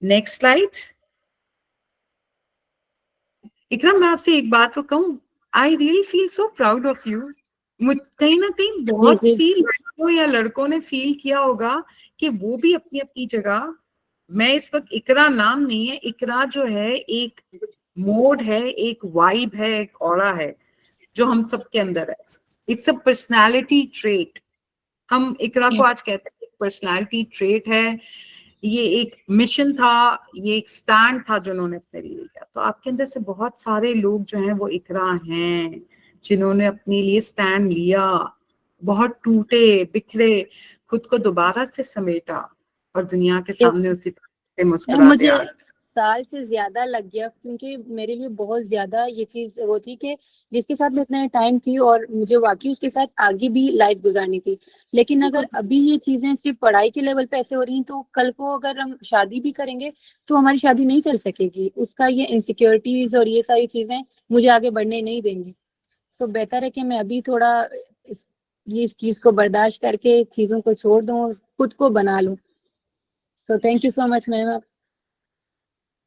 Next slide. इकराम, मैं आपसे एक बात तो कहूँ, I really feel so proud of you. कहीं ना कहीं बहुत जी। सी लड़कियों या लड़कों ने फील किया होगा कि वो भी अपनी अपनी जगह। मैं इस वक्त, इकरा नाम नहीं है, इकरा जो है एक मोड है, एक वाइब है, एक ऑरा है जो हम सबके अंदर है। It's a personality trait. हम इकरा को आज कहते हैं पर्सनालिटी ट्रेट है। ये एक मिशन था, ये एक स्टैंड था जो उन्होंने अपने लिए लिया। तो आपके अंदर से बहुत सारे लोग जो हैं वो इकरा हैं, जिन्होंने अपने लिए स्टैंड लिया, बहुत टूटे बिखरे, खुद को दोबारा से समेटा, और दुनिया के सामने उसी तरह से मुस्कुराते मुझे आ। साल से ज्यादा लग गया, क्योंकि मेरे लिए बहुत ज्यादा ये चीज वो थी कि जिसके साथ मैं इतना टाइम थी और मुझे वाकई उसके साथ आगे भी लाइफ गुजारनी थी। लेकिन अगर अभी ये चीजें सिर्फ पढ़ाई के लेवल पे ऐसे हो रही हैं, तो कल को अगर हम शादी भी करेंगे तो हमारी शादी नहीं चल सकेगी। उसका ये इनसिक्योरिटीज और ये सारी चीजें मुझे आगे बढ़ने नहीं देंगी। सो बेहतर है कि मैं अभी थोड़ा इस चीज को बर्दाश्त करके चीजों को छोड़ दूं और खुद को बना लूं। सो thank you so much ma'am.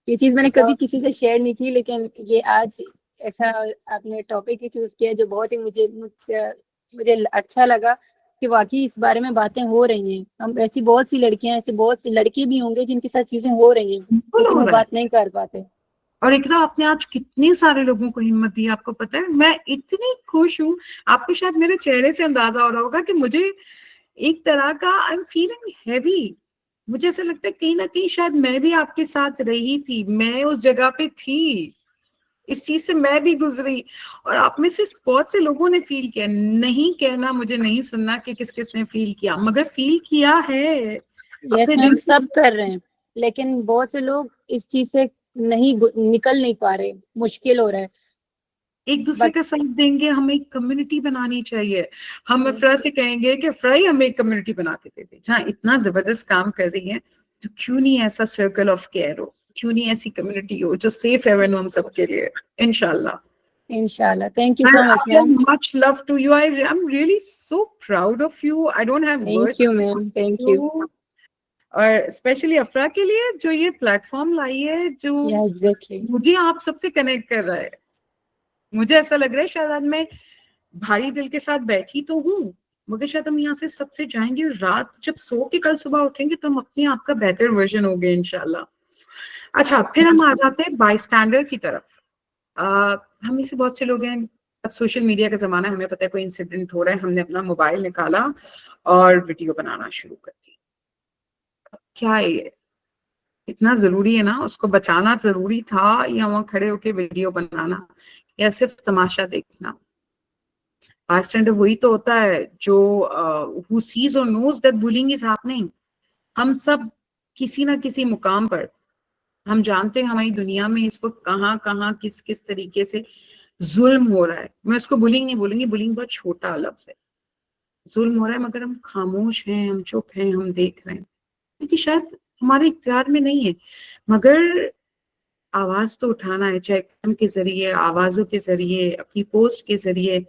ये चीज मैंने कभी किसी से शेयर नहीं की, लेकिन ये आज ऐसा आपने टॉपिक ही चूज किया जो बहुत ही मुझे अच्छा लगा कि वाकई इस बारे में बातें हो रही हैं। हम ऐसी बहुत सी लड़कियां, ऐसे बहुत सी लड़के भी होंगे जिनके साथ चीजें हो रही हैं, लेकिन वो बात नहीं कर पाते। और इकरा, आपने आज कितने सारे लोगों को हिम्मत दी, आपको पता है। मैं इतनी खुश हूँ, आपको शायद मेरे चेहरे से अंदाजा हो रहा होगा कि मुझे एक तरह का आई एम फीलिंग हैवी। मुझे ऐसा लगता है कहीं ना कहीं शायद मैं भी आपके साथ रही थी, मैं उस जगह पे थी, इस चीज से मैं भी गुजरी। और आप में से बहुत से लोगों ने फील किया। नहीं कहना, मुझे नहीं सुनना कि किस किस ने फील किया, मगर फील किया है। यस अपने मैम, दिल से सब कर रहे हैं, लेकिन बहुत से लोग इस चीज से निकल नहीं पा रहे, मुश्किल हो रहा है। एक दूसरे बट का साथ देंगे। हमें एक कम्युनिटी बनानी चाहिए। हम अफरा से कहेंगे कि अफरा ही हमें एक कम्युनिटी बना के दे दे, जहाँ इतना जबरदस्त काम कर रही है। तो क्यों नहीं ऐसा सर्कल ऑफ केयर हो, क्यों नहीं ऐसी कम्युनिटी हो जो सेफ हेवन हो हम सबके लिए, इंशाल्लाह। इंशाल्लाह। Thank you so much ma'am. Much love to you. I'm really so proud of you. I don't have thank words you ma'am, thank you. to, और स्पेशली अफरा के लिए जो ये प्लेटफॉर्म लाई है, जो या एग्जैक्टली। मुझे आप सबसे कनेक्ट कर रहा है। मुझे ऐसा लग रहा है शायद आज मैं भारी दिल के साथ बैठी तो हूँ, मगर शायद हम यहाँ से सबसे जाएंगे, और रात जब सो के कल सुबह उठेंगे तो हम अपने आप का बेहतर वर्जन हो गए इंशाल्लाह। अच्छा, फिर हम आ जाते हैं बाई स्टैंडर की तरफ। हम में से बहुत से लोग हैं, अब सोशल मीडिया का जमाना है, हमें पता है कोई इंसिडेंट हो रहा है, हमने अपना मोबाइल निकाला और वीडियो बनाना शुरू कर दी। क्या है ये? इतना जरूरी है ना, उसको बचाना जरूरी था, या वहां खड़े होके वीडियो बनाना, या सिर्फ तमाशा देखना? बायस्टैंडर वही तो होता है जो who sees or knows that bullying is happening। हम सब किसी ना किसी मुकाम पर हम जानते हैं हमारी दुनिया में इस वक्त कहाँ कहाँ किस किस तरीके से जुल्म हो रहा है। मैं उसको बुलिंग नहीं बोलूंगी, बुलिंग बहुत छोटा लफ्ज है। जुल्म हो रहा है, मगर हम खामोश हैं, हम चुप हैं, हम देख रहे हैं, क्योंकि शायद हमारे इख्तियार में नहीं है। मगर आवाज तो उठाना है, चाहे कलम के जरिए, आवाजों के जरिए, अपनी पोस्ट के जरिए।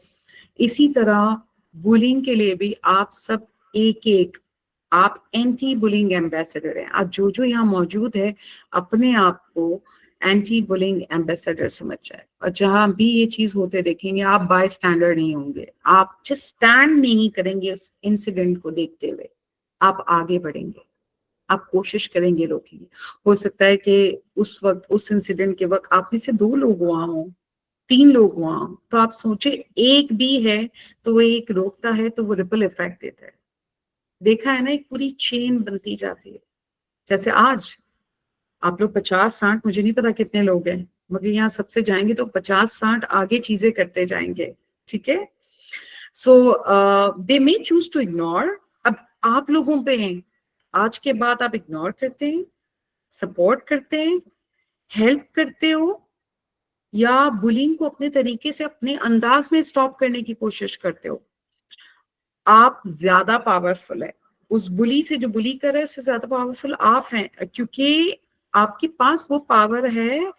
इसी तरह बुलिंग के लिए भी आप सब एक एक, आप एंटी बुलिंग एम्बेसडर हैं। आज जो यहाँ मौजूद है अपने आप को एंटी बुलिंग एम्बेसडर समझ जाए, और जहां भी ये चीज होते देखेंगे आप बाय स्टैंडर्ड नहीं होंगे, आप जस्ट स्टैंड नहीं करेंगे उस इंसिडेंट को देखते हुए, आप आगे बढ़ेंगे, आप कोशिश करेंगे रोकेंगे। हो सकता है कि उस वक्त, उस इंसिडेंट के वक्त आप में से 2 लोग वहां हों, 3 लोग वहां हों, तो आप सोचे एक भी है तो वो एक रोकता है तो वो रिपल इफेक्ट देता है। देखा है ना, एक पूरी चेन बनती जाती है। जैसे आज आप लोग 50-60, मुझे नहीं पता कितने लोग हैं, मगर यहाँ सबसे जाएंगे तो 50-60 आगे चीजें करते जाएंगे, ठीक है। सो दे मे चूज टू इग्नोर। अब आप लोगों पे हैं, आज के बाद आप इग्नोर करते हैं, सपोर्ट करते हैं, हेल्प करते हो, या बुलिंग को अपने तरीके से, अपने अंदाज में स्टॉप करने की कोशिश करते हो। आप ज्यादा पावरफुल है, उस बुली से, जो बुली कर रहा है उससे ज्यादा पावरफुल आप हैं, क्योंकि आपके पास वो पावर है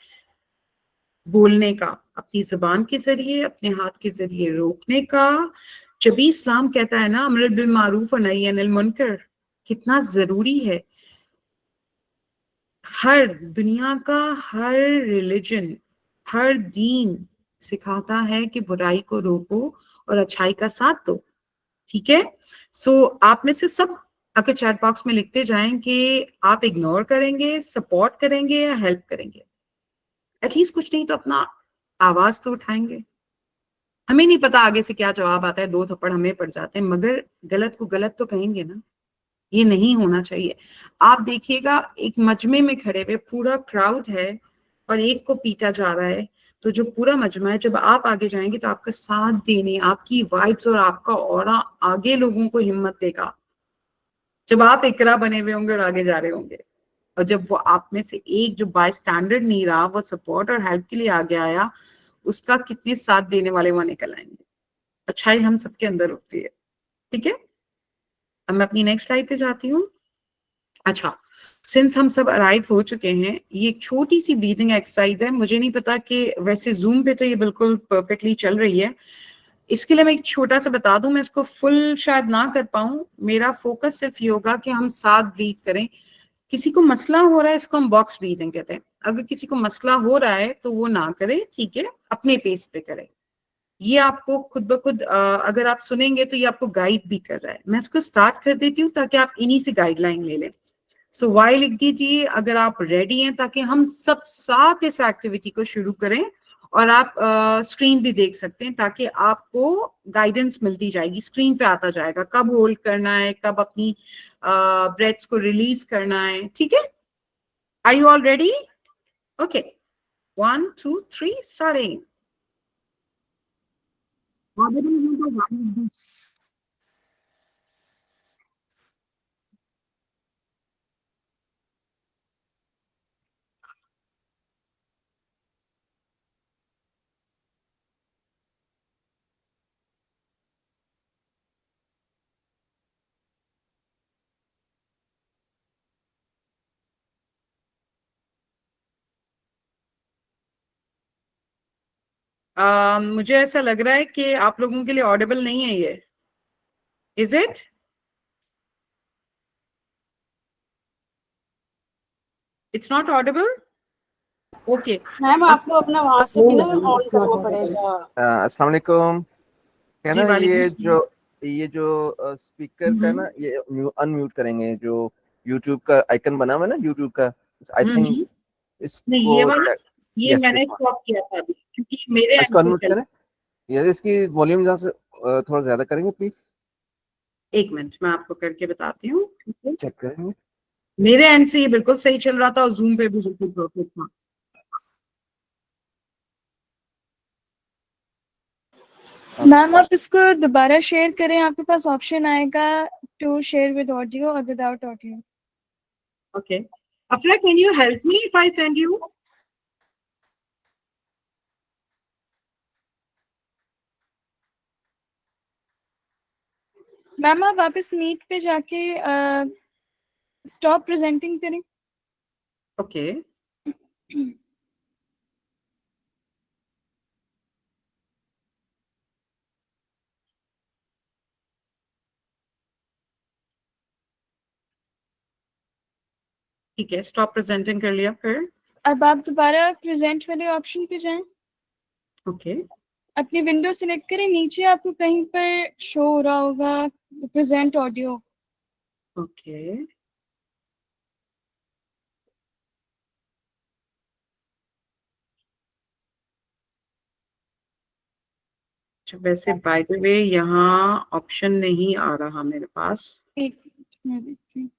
बोलने का, अपनी जुबान के जरिए, अपने हाथ के जरिए रोकने का। जब इस्लाम कहता है ना अम्र बिल मारूफ और नही अनिल मुनकर, कितना जरूरी है। हर दुनिया का हर रिलीजन, हर दीन सिखाता है कि बुराई को रोको और अच्छाई का साथ दो, ठीक है। सो आप में से सब अगर चैट बॉक्स में लिखते जाएं कि आप इग्नोर करेंगे, सपोर्ट करेंगे या हेल्प करेंगे, एटलीस्ट कुछ नहीं तो अपना आवाज तो उठाएंगे। हमें नहीं पता आगे से क्या जवाब आता है, 2 थप्पड़ हमें पड़ जाते हैं, मगर गलत को गलत तो कहेंगे ना, ये नहीं होना चाहिए। आप देखिएगा एक मजमे में खड़े हुए पूरा क्राउड है और एक को पीटा जा रहा है, तो जो पूरा मजमा है, जब आप आगे जाएंगे तो आपका साथ देने, आपकी वाइब्स और आपका ऑरा आगे लोगों को हिम्मत देगा। जब आप इकरा बने हुए होंगे और आगे जा रहे होंगे, और जब वो आप में से एक जो बाय स्टैंडर्ड नहीं रहा, वो सपोर्ट और हेल्प के लिए आगे आया, उसका कितने साथ देने वाले वहां निकल आएंगे। अच्छाई हम सबके अंदर होती है, ठीक है। अब मैं अपनी नेक्स्ट स्लाइड पे जाती हूँ। अच्छा, सिंस हम सब अराइव हो चुके हैं, ये एक छोटी सी ब्रीदिंग एक्सरसाइज है। मुझे नहीं पता कि वैसे जूम पे तो ये बिल्कुल परफेक्टली चल रही है, इसके लिए मैं एक छोटा सा बता दूं, मैं इसको फुल शायद ना कर पाऊं। मेरा फोकस सिर्फ ये होगा कि हम साथ ब्रीथ करें। किसी को मसला हो रहा है, इसको हम बॉक्स ब्रीदिंग कहते हैं। अगर किसी को मसला हो रहा है तो वो ना करे, ठीक है, अपने पेस पे करे। ये आपको खुद ब खुद अगर आप सुनेंगे तो ये आपको गाइड भी कर रहा है। मैं इसको स्टार्ट कर देती हूँ ताकि आप इन्हीं से गाइडलाइन ले लें। सो वाई लिख दीजिए अगर आप रेडी हैं, ताकि हम सब साथ इस एक्टिविटी को शुरू करें। और आप स्क्रीन भी देख सकते हैं ताकि आपको गाइडेंस मिलती जाएगी, स्क्रीन पे आता जाएगा कब होल्ड करना है, कब अपनी ब्रेथ्स को रिलीज करना है, ठीक है। Are you all ready? Okay, 1 2 3 starting. मुझे ऐसा लग रहा है कि आप लोगों के लिए ऑडिबल नहीं है ये, is it? It's not Audible? Okay ma'am आपको अपना वहां से भी ना ऑन करना पड़ेगा। अस्सलाम वालेकुम। क्या जी, ना वालेकुम ये सलाम। जो स्पीकर का ना, ये अनम्यूट करेंगे, जो यूट्यूब का आइकन बना हुआ है ना, यूट्यूब का, आई थिंक नहीं, इसको ये वाला, ये यस मैंने दिस वन, स्टॉप किया था अभी क्योंकि मेरे इसको एंड से अनम्यूट चल। करें। ये इसकी वॉल्यूम जहाँ से थोड़ा ज्यादा करेंगे प्लीज, एक मिनट मैं आपको करके बताती हूँ, ठीक है? चेक करेंगे। मेरे एंड से ये बिल्कुल सही चल रहा था और जूम पे भी बिल्कुल परफेक्ट था। मैम आप इसको दोबारा शेयर करें, आपके पास ऑप्शन आएगा टू शेयर विद ऑडियो और विदाउट ऑडियो। ओके, अफरा, can you help me if I send you? Ma'am आप वापस मीट पे जाके स्टॉप प्रेजेंटिंग करें। ओके, ठीक है, स्टॉप प्रेजेंटिंग कर लिया फिर? अब आप दोबारा प्रेजेंट वाले ऑप्शन पे जाएं, ओके, अपनी विंडो सिलेक्ट करें, नीचे आपको कहीं पर शो हो रहा होगा प्रेजेंट ऑडियो। ओके, अच्छा वैसे बाय द वे यहाँ ऑप्शन नहीं आ रहा मेरे पास। एक मिनट, मैं देखती हूँ।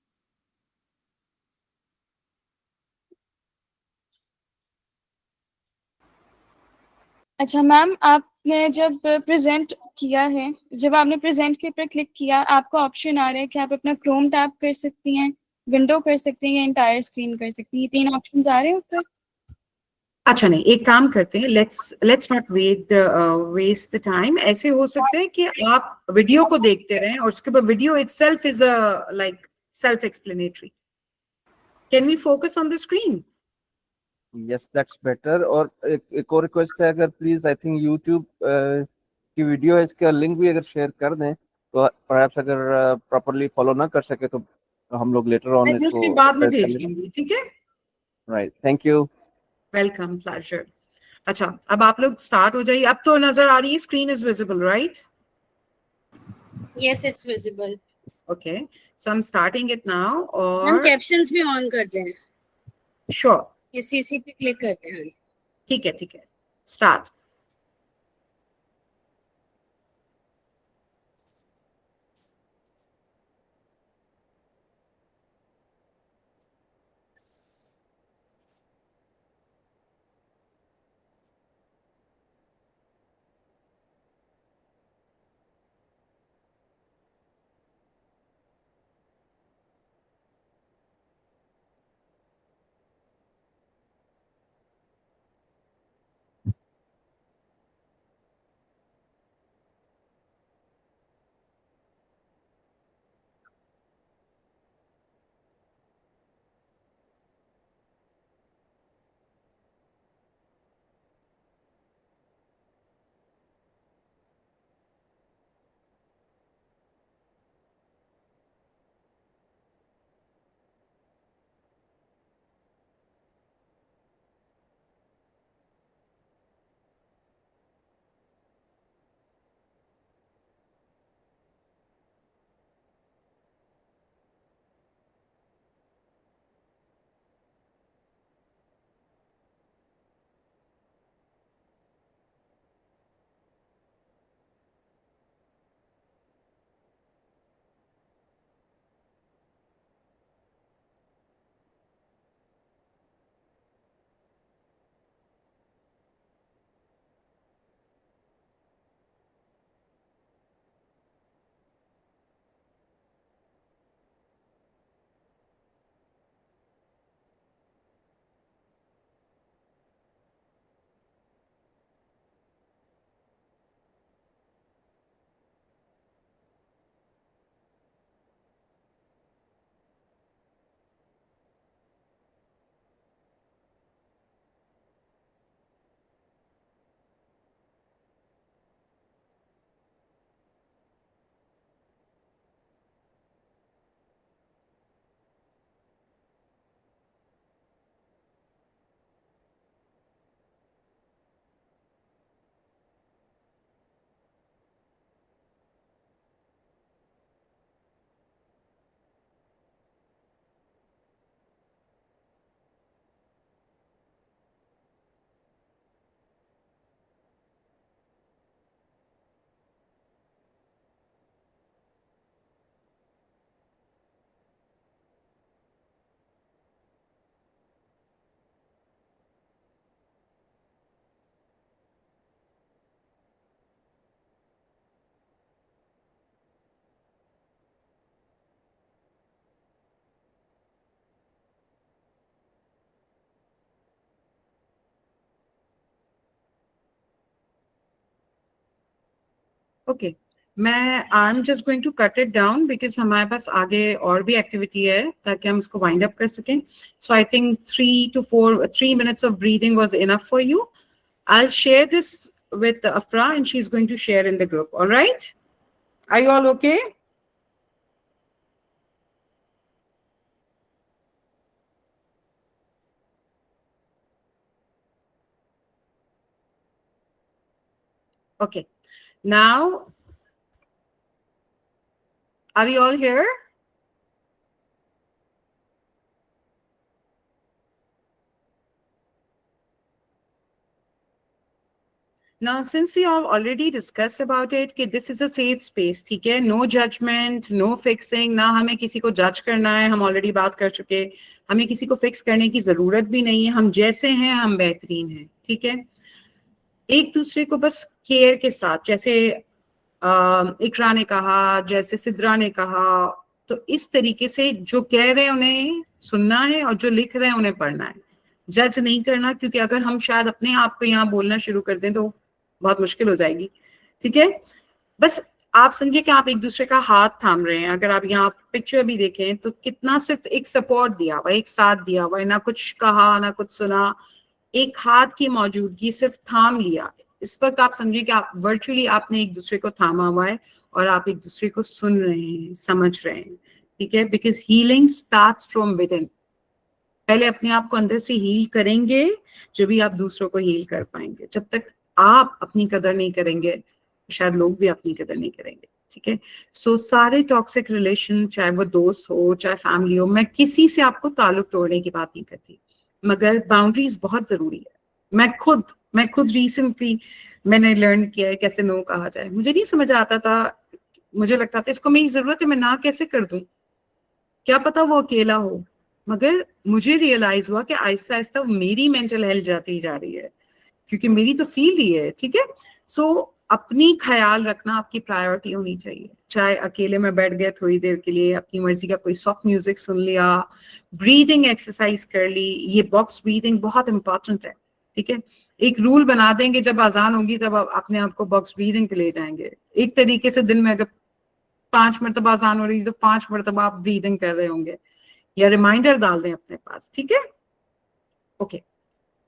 अच्छा मैम, आपने जब प्रेजेंट किया है, जब आपने प्रेजेंट के ऊपर क्लिक किया, आपको ऑप्शन आ रहा है कि आप अपना क्रोम टैब कर सकती हैं, विंडो कर सकती हैं या इंटायर स्क्रीन कर सकती हैं। ये 3 ऑप्शंस आ रहे हैं ऊपर। अच्छा नहीं, एक काम करते हैं, let's not waste the time. ऐसे हो सकते हैं कि आप वीडियो को देखते रहें और उसके बाद video itself is a like self explanatory. Can we focus on the screen? Yes that's better. और एक और रिक्वेस्ट है, अगर प्लीज आई थिंक यूट्यूब की वीडियो है, इसका लिंक भी अगर शेयर कर दें तो परहैप्स अगर प्रॉपरली फॉलो ना कर सके तो हम लोग लेटर ऑन इसको बाद में एक्सरसाइज कर भेज लेंगे। दूंगी, ठीक है? Right, thank you. Welcome, pleasure. अच्छा, अब आप लोग स्टार्ट हो जाइए। अब तो नजर आ रही है, screen is visible, right? Yes, it's visible. Okay, so I am starting it now. हम और कैप्शंस भी ऑन करते हैं, श्योर, ये CC पे क्लिक करते हैं। ठीक है, ठीक है, स्टार्ट। ओके, मैं I am just going to cut it down because हमारे पास आगे और भी एक्टिविटी है ताकि हम इसको वाइंड अप कर सकें। सो I think 3 minutes of breathing was enough for you. I'll share this with Afra and she's going to share in the group. All right? Are you all okay? Okay. Now, are we all here? Now, since we have already discussed about it, कि this is a safe space, ठीक है? No judgment, no fixing, ना हमें किसी को judge करना है, हम already बात कर चुके, हमें किसी को fix करने की जरूरत भी नहीं है, हम जैसे हैं हम बेहतरीन हैं, ठीक है? एक दूसरे को बस केयर के साथ, जैसे इकरा ने कहा, जैसे सिद्रा ने कहा, तो इस तरीके से जो कह रहे हैं उन्हें सुनना है और जो लिख रहे हैं उन्हें पढ़ना है, जज नहीं करना, क्योंकि अगर हम शायद अपने आप को यहाँ बोलना शुरू कर दें तो बहुत मुश्किल हो जाएगी, ठीक है? बस आप समझिए कि आप एक दूसरे का हाथ थाम रहे हैं। अगर आप यहाँ पिक्चर भी देखें तो कितना सिर्फ एक सपोर्ट दिया हुआ, एक साथ दिया हुआ, ना कुछ कहा ना कुछ सुना, एक हाथ की मौजूदगी, सिर्फ थाम लिया। इस वक्त आप समझिए कि आप वर्चुअली आपने एक दूसरे को थामा हुआ है और आप एक दूसरे को सुन रहे हैं, समझ रहे हैं, ठीक है? Because healing starts from with in. पहले अपने आप को अंदर से हील करेंगे, जब भी आप दूसरों को हील कर पाएंगे। जब तक आप अपनी कदर नहीं करेंगे शायद लोग भी अपनी कदर नहीं करेंगे, ठीक है? सो सारे टॉक्सिक रिलेशन, चाहे वो दोस्त हो चाहे फैमिली हो, मैं किसी से आपको ताल्लुक तोड़ने की बात नहीं करती, मगर बाउंड्रीज बहुत जरूरी है। मैं खुद रिसेंटली मैंने लर्न किया है कैसे नो कहा जाए। मुझे नहीं समझ आता था, मुझे लगता था इसको मेरी जरूरत है, मैं ना कैसे कर दूं, क्या पता वो अकेला हो। मगर मुझे रियलाइज हुआ कि आहिस्ता आहिस्ता मेरी मेंटल हेल्थ जाती जा रही है, क्योंकि मेरी तो फील ही है, ठीक है? सो अपनी ख्याल रखना आपकी प्रायोरिटी होनी चाहिए। चाहे अकेले में बैठ गए थोड़ी देर के लिए, अपनी मर्जी का कोई सॉफ्ट म्यूजिक सुन लिया, ब्रीदिंग एक्सरसाइज कर ली। ये बॉक्स ब्रीदिंग बहुत इंपॉर्टेंट है, ठीक है? एक रूल बना देंगे, जब अजान होगी तब आप अपने आप को बॉक्स ब्रीदिंग पे ले जाएंगे। एक तरीके से दिन में अगर 5 मरतबा अजान हो रही है तो 5 मरतबा आप ब्रीदिंग कर रहे होंगे, या रिमाइंडर डाल दें अपने पास, ठीक है? ओके।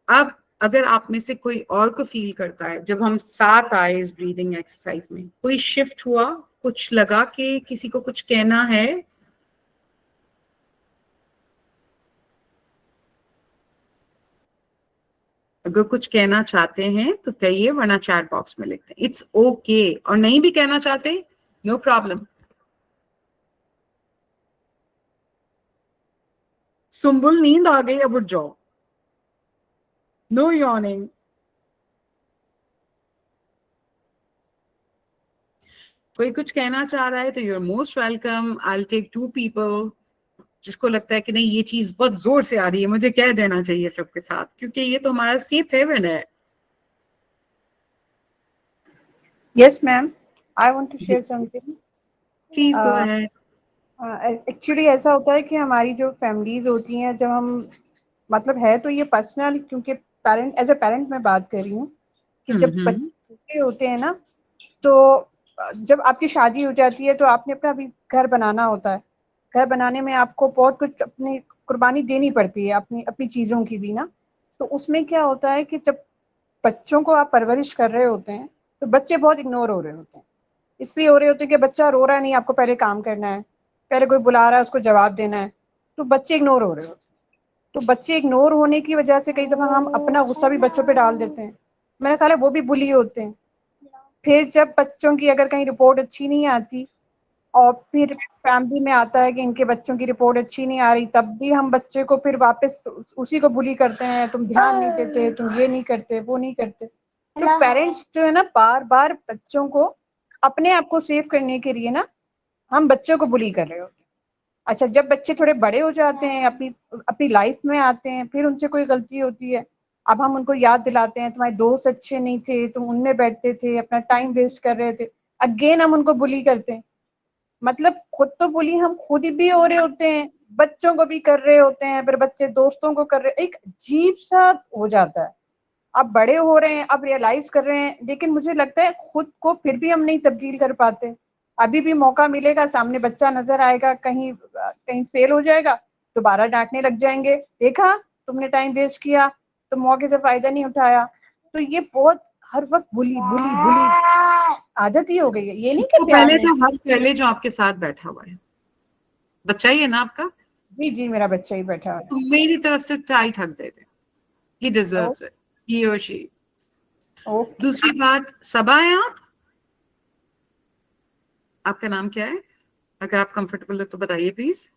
अब अगर आप में से कोई और को फील करता है, जब हम साथ आए इस ब्रीदिंग एक्सरसाइज में, कोई शिफ्ट हुआ, कुछ लगा कि किसी को कुछ कहना है, अगर कुछ कहना चाहते हैं तो कहिए, वरना चैट बॉक्स में लिखते हैं, इट्स ओके। और नहीं भी कहना चाहते, नो प्रॉब्लम। सुंबुल नींद आ गई, अब उठ जाओ, नो यॉर्निंग। कोई कुछ कहना चाह रहा है तो you are most welcome. I will take 2 people जिसको लगता है कि नहीं ये चीज बहुत जोर से आ रही है, मुझे कह देना चाहिए सबके साथ, क्योंकि ये तो हमारा सेफ हेवन है। Yes, ma'am. I want to share something. Please go ahead. Actually ऐसा होता है कि हमारी जो फैमिलीज होती हैं, जब हम मतलब है तो ये पर्सनल, क्योंकि पेरेंट एज अ पेरेंट मैं बात कर रही हूँ कि जब बच्चे होते हैं ना, तो जब आपकी शादी हो जाती है तो आपने अपना भी घर बनाना होता है। घर बनाने में आपको बहुत कुछ अपनी कुर्बानी देनी पड़ती है, अपनी अपनी चीज़ों की भी ना। तो उसमें क्या होता है कि जब बच्चों को आप परवरिश कर रहे होते हैं तो बच्चे बहुत इग्नोर हो रहे होते हैं। इसलिए हो रहे होते हैं कि बच्चा रो रहा है, नहीं आपको पहले काम करना है, पहले कोई बुला रहा है उसको जवाब देना है, तो बच्चे इग्नोर हो रहे होते हैं। तो बच्चे इग्नोर होने की वजह से कई दफ़ा हम अपना गुस्सा भी बच्चों पे डाल देते हैं। मेरा ख्याल है वो भी बुली होते हैं। फिर जब बच्चों की अगर कहीं रिपोर्ट अच्छी नहीं आती और फिर फैमिली में आता है कि इनके बच्चों की रिपोर्ट अच्छी नहीं आ रही, तब भी हम बच्चे को फिर वापस उसी को बुली करते हैं, तुम ध्यान नहीं देते, तुम ये नहीं करते, वो नहीं करते। तो पेरेंट्स जो है ना, बार बार बच्चों को अपने आप को सेव करने के लिए ना, हम बच्चों को बुली कर रहे होते हैं। अच्छा, जब बच्चे थोड़े बड़े हो जाते हैं, अपनी अपनी लाइफ में आते हैं, फिर उनसे कोई गलती होती है, अब हम उनको याद दिलाते हैं तुम्हारे दोस्त अच्छे नहीं थे, तुम उनमें बैठते थे, अपना टाइम वेस्ट कर रहे थे, अगेन हम उनको बुली करते हैं। मतलब खुद तो बुली हम खुद भी हो रहे होते हैं, बच्चों को भी कर रहे होते हैं, फिर बच्चे दोस्तों को कर रहे, एक अजीब सा हो जाता है। अब बड़े हो रहे हैं, अब रियलाइज कर रहे हैं, लेकिन मुझे लगता है खुद को फिर भी हम नहीं तब्दील कर पाते। अभी भी मौका मिलेगा, सामने बच्चा नजर आएगा, कहीं कहीं फेल हो जाएगा, दोबारा डांटने लग जाएंगे, देखा तुमने टाइम वेस्ट किया, तुम मौके से फायदा नहीं उठाया। तो ये बहुत हर वक्त बुली बुली बुली आदत ही हो गई है। ये नहीं कि प्यार पहले नहीं। तो हक कर ले जो आपके साथ बैठा हुआ है, बच्चा ही है ना आपका, जी जी, मेरा बच्चा ही बैठा तो मेरी तरफ से टाइट हक दे दे, ही डिजर्व्स इट, ही और शी। ओके, दूसरी बात, सबा है आप? आपका नाम क्या है? अगर आप कंफर्टेबल हो तो बताइए प्लीज।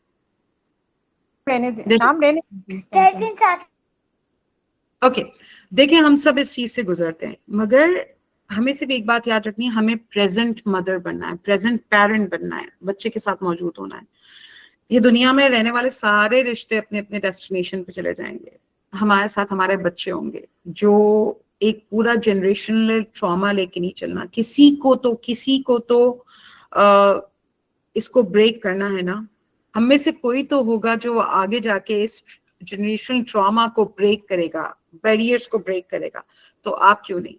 रहने दे, देखिए- नाम रहने दीजिए। ओके, देखिए हम सब इस चीज से गुजरते हैं, मगर हमें सिर्फ एक बात याद रखनी है, हमें प्रेजेंट मदर बनना है, प्रेजेंट पेरेंट बनना है, बच्चे के साथ मौजूद होना है। ये दुनिया में रहने वाले सारे रिश्ते अपने अपने डेस्टिनेशन पे चले जाएंगे, हमारे साथ हमारे बच्चे होंगे, जो एक पूरा जनरेशनल ट्रॉमा लेके नहीं चलना। किसी को तो इसको ब्रेक करना है ना, हम में से कोई तो होगा जो आगे जाके इस जनरेशनल ट्रॉमा को ब्रेक करेगा, बैरियर्स को ब्रेक करेगा। तो आप क्यों नहीं?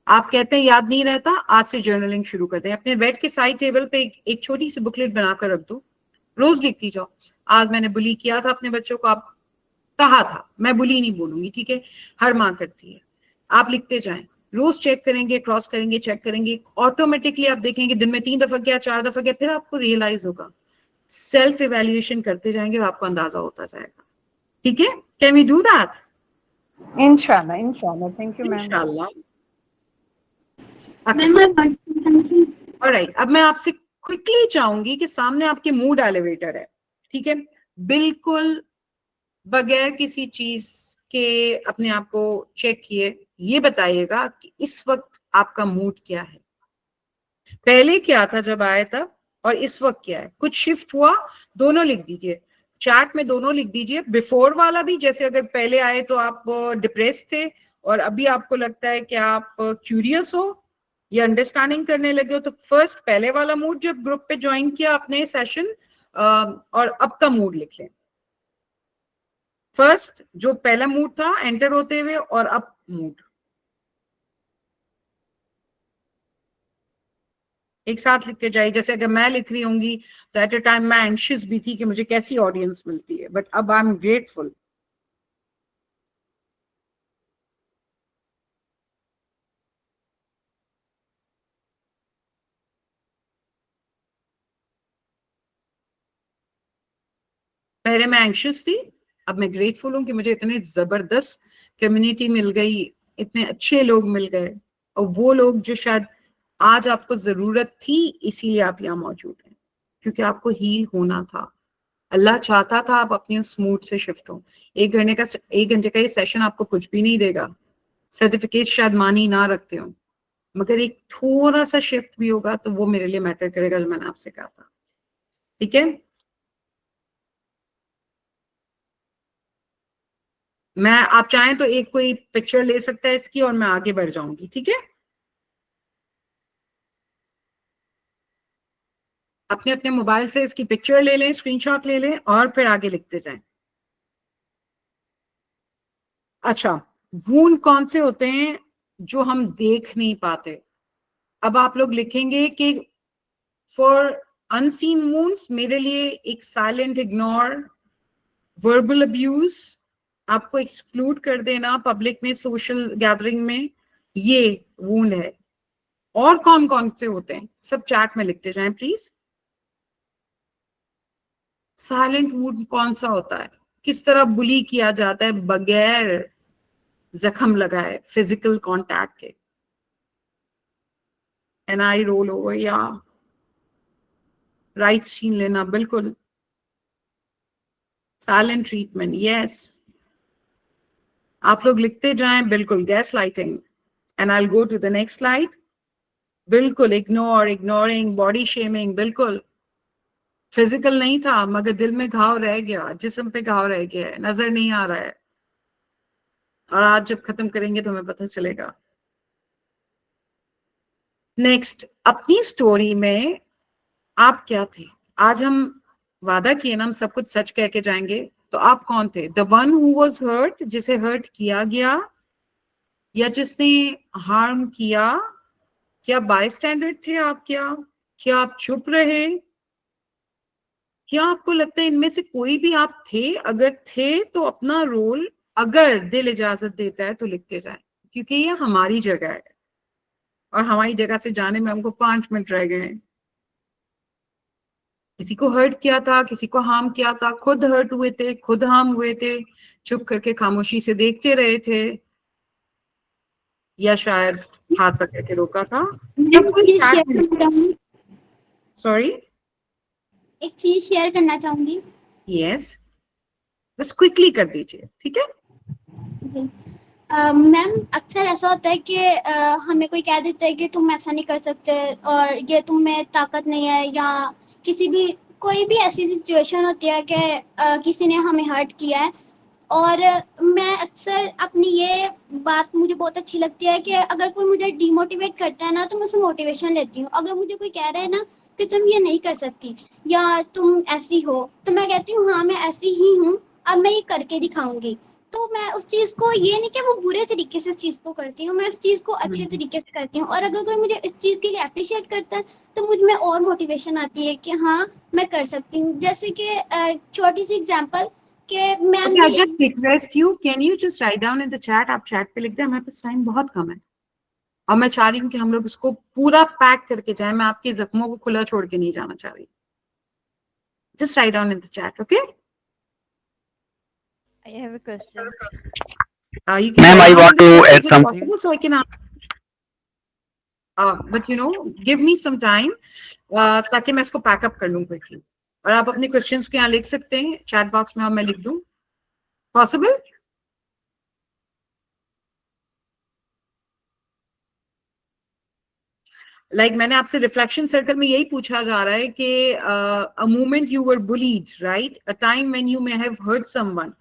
आप कहते हैं याद नहीं रहता, आज से जर्नलिंग शुरू कर दें। अपने बेड के साइड टेबल पे एक छोटी सी बुकलेट बनाकर रख दो, रोज लिखती जाओ, आज मैंने बुली किया था अपने बच्चों को, आप कहा था, मैं बुली नहीं बोलूंगी, ठीक है, हर माँ करती है। आप लिखते जाएं, रोज चेक करेंगे, क्रॉस करेंगे, चेक करेंगे, ऑटोमेटिकली आप देखेंगे दिन में 3 दफा गया, 4 दफा गया, फिर आपको रियलाइज होगा। सेल्फ इवेल्युएशन करते जाएंगे और आपको अंदाजा होता जाएगा। ठीक है, कैन वी डू दैट? इंशाल्लाह, इंशाल्लाह। Thank you ma'am. इंशाल्लाह। ऑलराइट, अब मैं आपसे क्विकली चाहूंगी कि सामने आपके मूड एलिवेटर है, ठीक है, बिल्कुल बगैर किसी चीज के अपने आप को चेक किए ये बताइएगा कि इस वक्त आपका मूड क्या है, पहले क्या था जब आए तब, और इस वक्त क्या है, कुछ शिफ्ट हुआ? दोनों लिख दीजिए, चैट में दोनों लिख दीजिए, बिफोर वाला भी, जैसे अगर पहले आए तो आप डिप्रेस थे और अभी आपको लगता है कि आप क्यूरियस हो या अंडरस्टैंडिंग करने लगे हो, तो फर्स्ट पहले वाला मूड जब ग्रुप पे ज्वाइन किया अपने सेशन, और अब का मूड लिख लें। फर्स्ट जो पहला मूड था एंटर होते हुए, और अब मूड एक साथ लिख के जाइए। जैसे अगर मैं लिख रही होंगी तो एट अ टाइम मैं एंशियस भी थी कि मुझे कैसी ऑडियंस मिलती है, बट अब आई एम ग्रेटफुल। पहले मैं एंशियस थी, अब मैं ग्रेटफुल हूं कि मुझे इतने जबरदस्त कम्युनिटी मिल गई, इतने अच्छे लोग मिल गए, और वो लोग जो शायद आज आपको जरूरत थी, इसीलिए आप यहाँ मौजूद हैं, क्योंकि आपको हील होना था। अल्लाह चाहता था आप अपने उस मूड से शिफ्ट हो। 1 घंटे का ये सेशन आपको कुछ भी नहीं देगा, सर्टिफिकेट शायद मानी ना रखते हो, मगर एक थोड़ा सा शिफ्ट भी होगा तो वो मेरे लिए मैटर करेगा, जो मैंने आपसे कहा था। ठीक है, मैं, आप चाहें तो एक कोई पिक्चर ले सकता है इसकी और मैं आगे बढ़ जाऊंगी। ठीक है, अपने अपने मोबाइल से इसकी पिक्चर ले लें, स्क्रीनशॉट ले लें और फिर आगे लिखते जाएं। अच्छा, वूंड कौन से होते हैं जो हम देख नहीं पाते? अब आप लोग लिखेंगे कि फॉर अनसीन वूंड्स मेरे लिए एक साइलेंट इग्नोर, वर्बल अब्यूज, आपको एक्सक्लूड कर देना पब्लिक में, सोशल गैदरिंग में, ये वूंड है। और कौन कौन से होते हैं सब चैट में लिखते जाएं प्लीज। साइलेंट वूंड कौन सा होता है? किस तरह बुली किया जाता है बगैर जख्म लगाए, फिजिकल कांटेक्ट के? एन आई रोल ओवर या राइट छीन लेना, बिल्कुल। साइलेंट ट्रीटमेंट, यस, आप लोग लिखते जाएं, बिल्कुल। Gas lighting, and I will go to the next slide. बिल्कुल, इग्नोर, इग्नोरिंग, बॉडी शेमिंग, बिल्कुल। फिजिकल नहीं था मगर दिल में घाव रह गया, जिस्म पे घाव रह गया है, नजर नहीं आ रहा है, और आज जब खत्म करेंगे तो हमें पता चलेगा। नेक्स्ट, अपनी स्टोरी में आप क्या थे? आज हम वादा किए ना, हम सब कुछ सच कह के जाएंगे, तो आप कौन थे? The one who was hurt, जिसे हर्ट किया गया, या जिसने हार्म किया? क्या बाय स्टैंडर्ड थे आप? क्या आप चुप रहे? क्या आपको लगता है इनमें से कोई भी आप थे? अगर थे तो अपना रोल, अगर दिल इजाजत देता है तो लिखते जाए, क्योंकि ये हमारी जगह है और हमारी जगह से जाने में हमको 5 मिनट रह गए हैं। किसी को हर्ट किया था, किसी को हार्म किया था, खुद हर्ट हुए थे, खुद हार्म हुए थे, चुप करके खामोशी से देखते रहे थे, या शायद हाथ पकड़ के रोका था। मैं सब एक कुछ चीज chat शेयर में, करना चाहूंगी। सॉरी, एक चीज शेयर करना चाहूंगी। यस, बस क्विकली कर दीजिए, ठीक है। जी मैम, अक्सर ऐसा होता है कि हमें कोई कह देता है कि तुम ऐसा नहीं कर सकते और ये तुम में ताकत नहीं है, या किसी भी कोई भी ऐसी सिचुएशन होती है कि किसी ने हमें हर्ट किया है। और मैं अक्सर अपनी ये बात मुझे बहुत अच्छी लगती है कि अगर कोई मुझे डिमोटिवेट करता है ना तो मैं उससे मोटिवेशन लेती हूँ। अगर मुझे कोई कह रहा है ना कि तुम ये नहीं कर सकती या तुम ऐसी हो, तो मैं कहती हूँ हाँ मैं ऐसी ही हूँ, अब मैं ये करके दिखाऊंगी। तो मैं उस चीज को, ये नहीं कि वो बुरे तरीके से उस चीज को करती हूँ, मैं उस चीज को अच्छे तरीके से करती हूँ। और अगर कोई मुझे इस चीज के लिए अप्रिशिएट करता है तो मुझ में और मोटिवेशन आती है कि हाँ मैं कर सकती हूँ। जैसे कि छोटी सी एग्जांपल कि मैम Okay, I भी just request you, can you just write down in the chat, आप chat पे लिख दें, हमारे पास टाइम बहुत कम है और मैं चाह रही हूँ कि हम लोग इसको पूरा पैक करके जाएं। मैं आपके जख्मों को खुला छोड़ के नहीं जाना चाह रही। Just write down in the chat, okay? I have a question. You can Ma'am, write I down in want the to chat. add Is it something. possible so I can but you know, give me some time ताकि मैं इसको pack up कर लूँ quickly। और आप अपने questions को यहाँ लिख सकते हैं चैट बॉक्स में और मैं लिख दूँ। पॉसिबल? लाइक मैंने आपसे रिफ्लेक्शन सर्कल में यही पूछा जा रहा है कि a moment you were bullied, right, a time when you may have hurt someone,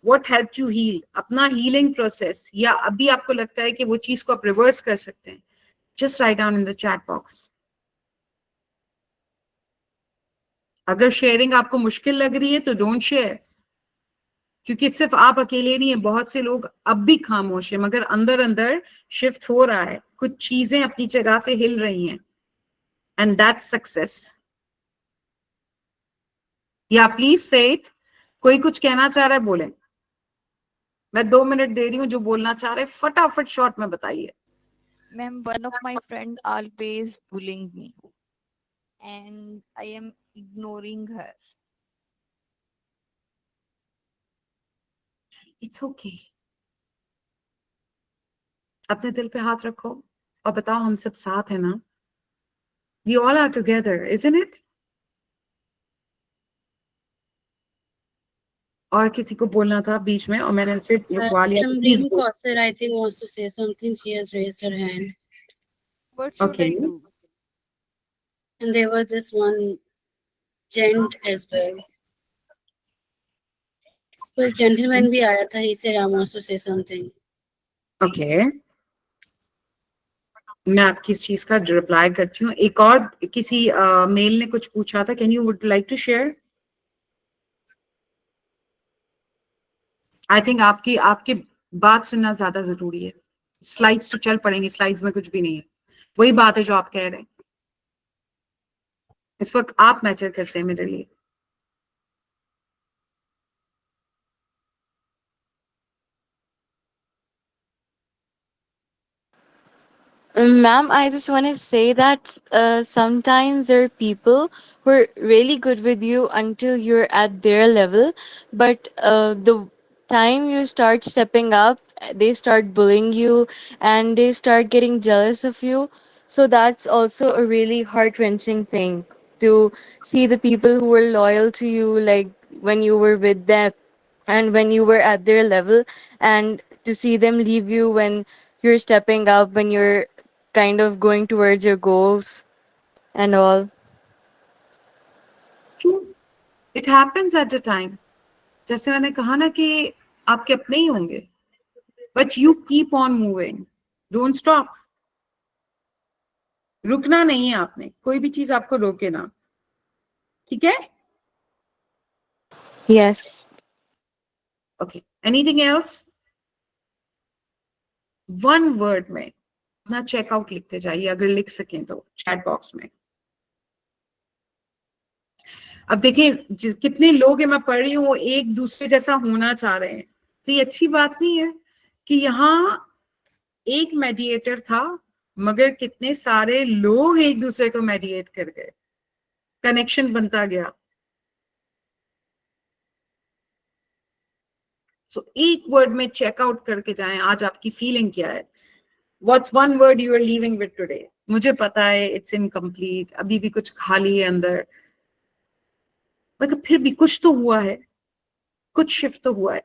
what helped you heal, अपना हीलिंग प्रोसेस, या अभी आपको लगता है कि वो चीज को आप रिवर्स कर सकते हैं। Just write down in the chat box. अगर शेयरिंग आपको मुश्किल लग रही है तो डोंट शेयर, क्योंकि सिर्फ आप अकेले नहीं है, बहुत से लोग अब भी खामोश है मगर अंदर अंदर शिफ्ट हो रहा है, कुछ चीजें अपनी जगह से हिल रही हैं, एंड दैट्स सक्सेस। या प्लीज से इट। कोई कुछ कहना चाह रहा है बोले, मैं 2 मिनट दे रही हूँ, जो बोलना चाह रहे हैं फटाफट शॉर्ट में बताइए। Ma'am, one of my friend always bullying me and I am ignoring her. It's okay. अपने दिल पे हाथ रखो और बताओ हम सब साथ हैं ना। We all are together, isn't it? और किसी को बोलना था बीच में और मैंने सिर्फ रुकवा लिया, तो please. Samrim Kausar, I think, wants to say something. She has raised her hand. What should Okay. I do? And there was this one gent as well. So gentleman भी आया था. He said, I wants to say something. Okay, मैं आपकी इस चीज का reply करती हूँ। एक और किसी मेल ने कुछ पूछा था, can you would like to share? I think आपकी आपकी बात सुनना ज्यादा जरूरी है। स्लाइड्स तो चल पड़ेंगी, स्लाइड्स में कुछ भी नहीं है, वही बात है जो आप कह रहे हैं। इस वक्त आप मैटर करते हैं मेरे लिए। Ma'am, I just want to say that sometimes there are people who are really good with you until you're at their level, but the time you start stepping up, they start bullying you and they start getting jealous of you. So that's also a really heart wrenching thing to see the people who were loyal to you, like when you were with them and when you were at their level, and to see them leave you when you're stepping up, when you're kind of going towards your goals and all. It happens at a time. जैसे मैंने कहा ना कि आपके अपने ही होंगे, but you keep on moving, don't stop. रुकना नहीं है आपने, कोई भी चीज आपको रोके ना, ठीक है? Yes. Okay, anything else? One word में अपना चेकआउट लिखते जाइए, अगर लिख सकें तो चैट बॉक्स में। अब देखिए कितने लोग हैं, मैं पढ़ रही हूँ, एक दूसरे जैसा होना चाह रहे हैं, तो ये अच्छी बात नहीं है कि यहाँ एक मेडिएटर था मगर कितने सारे लोग एक दूसरे को मेडिएट कर गए, कनेक्शन बनता गया। सो एक वर्ड में चेकआउट करके जाएं, आज आपकी फीलिंग क्या है। What's one word you are leaving with today? मुझे पता है it's incomplete, अभी भी कुछ खाली है अंदर, मगर फिर भी कुछ तो हुआ है, कुछ शिफ्ट तो हुआ है.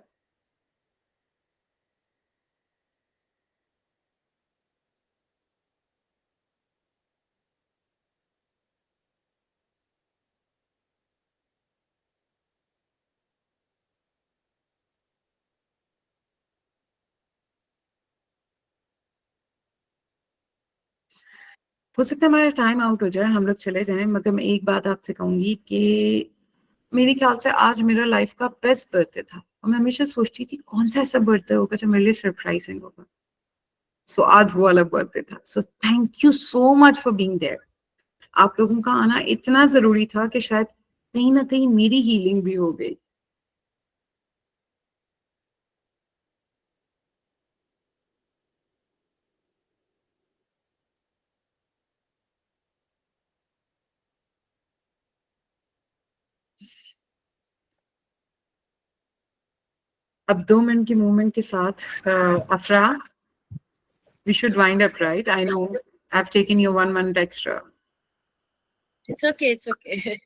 हो सकता है हमारा टाइम आउट हो जाए, हम लोग चले जाएं, मगर मैं एक बात आपसे कहूंगी कि मेरे ख्याल से आज मेरा लाइफ का बेस्ट बर्थडे था, और मैं हमेशा सोचती थी कौन सा ऐसा बर्थडे होगा जो मेरे लिए सरप्राइजिंग होगा. सो आज वो वाला बर्थडे था. So thank you so much for being there. आप लोगों का आना इतना जरूरी था कि शायद कहीं ना कहीं मेरी हीलिंग भी हो गई. अब 2 मिनट की मूवमेंट के साथ अफरा, we should wind up, right? I know I've taken you 1 minute extra. It's okay. It's okay.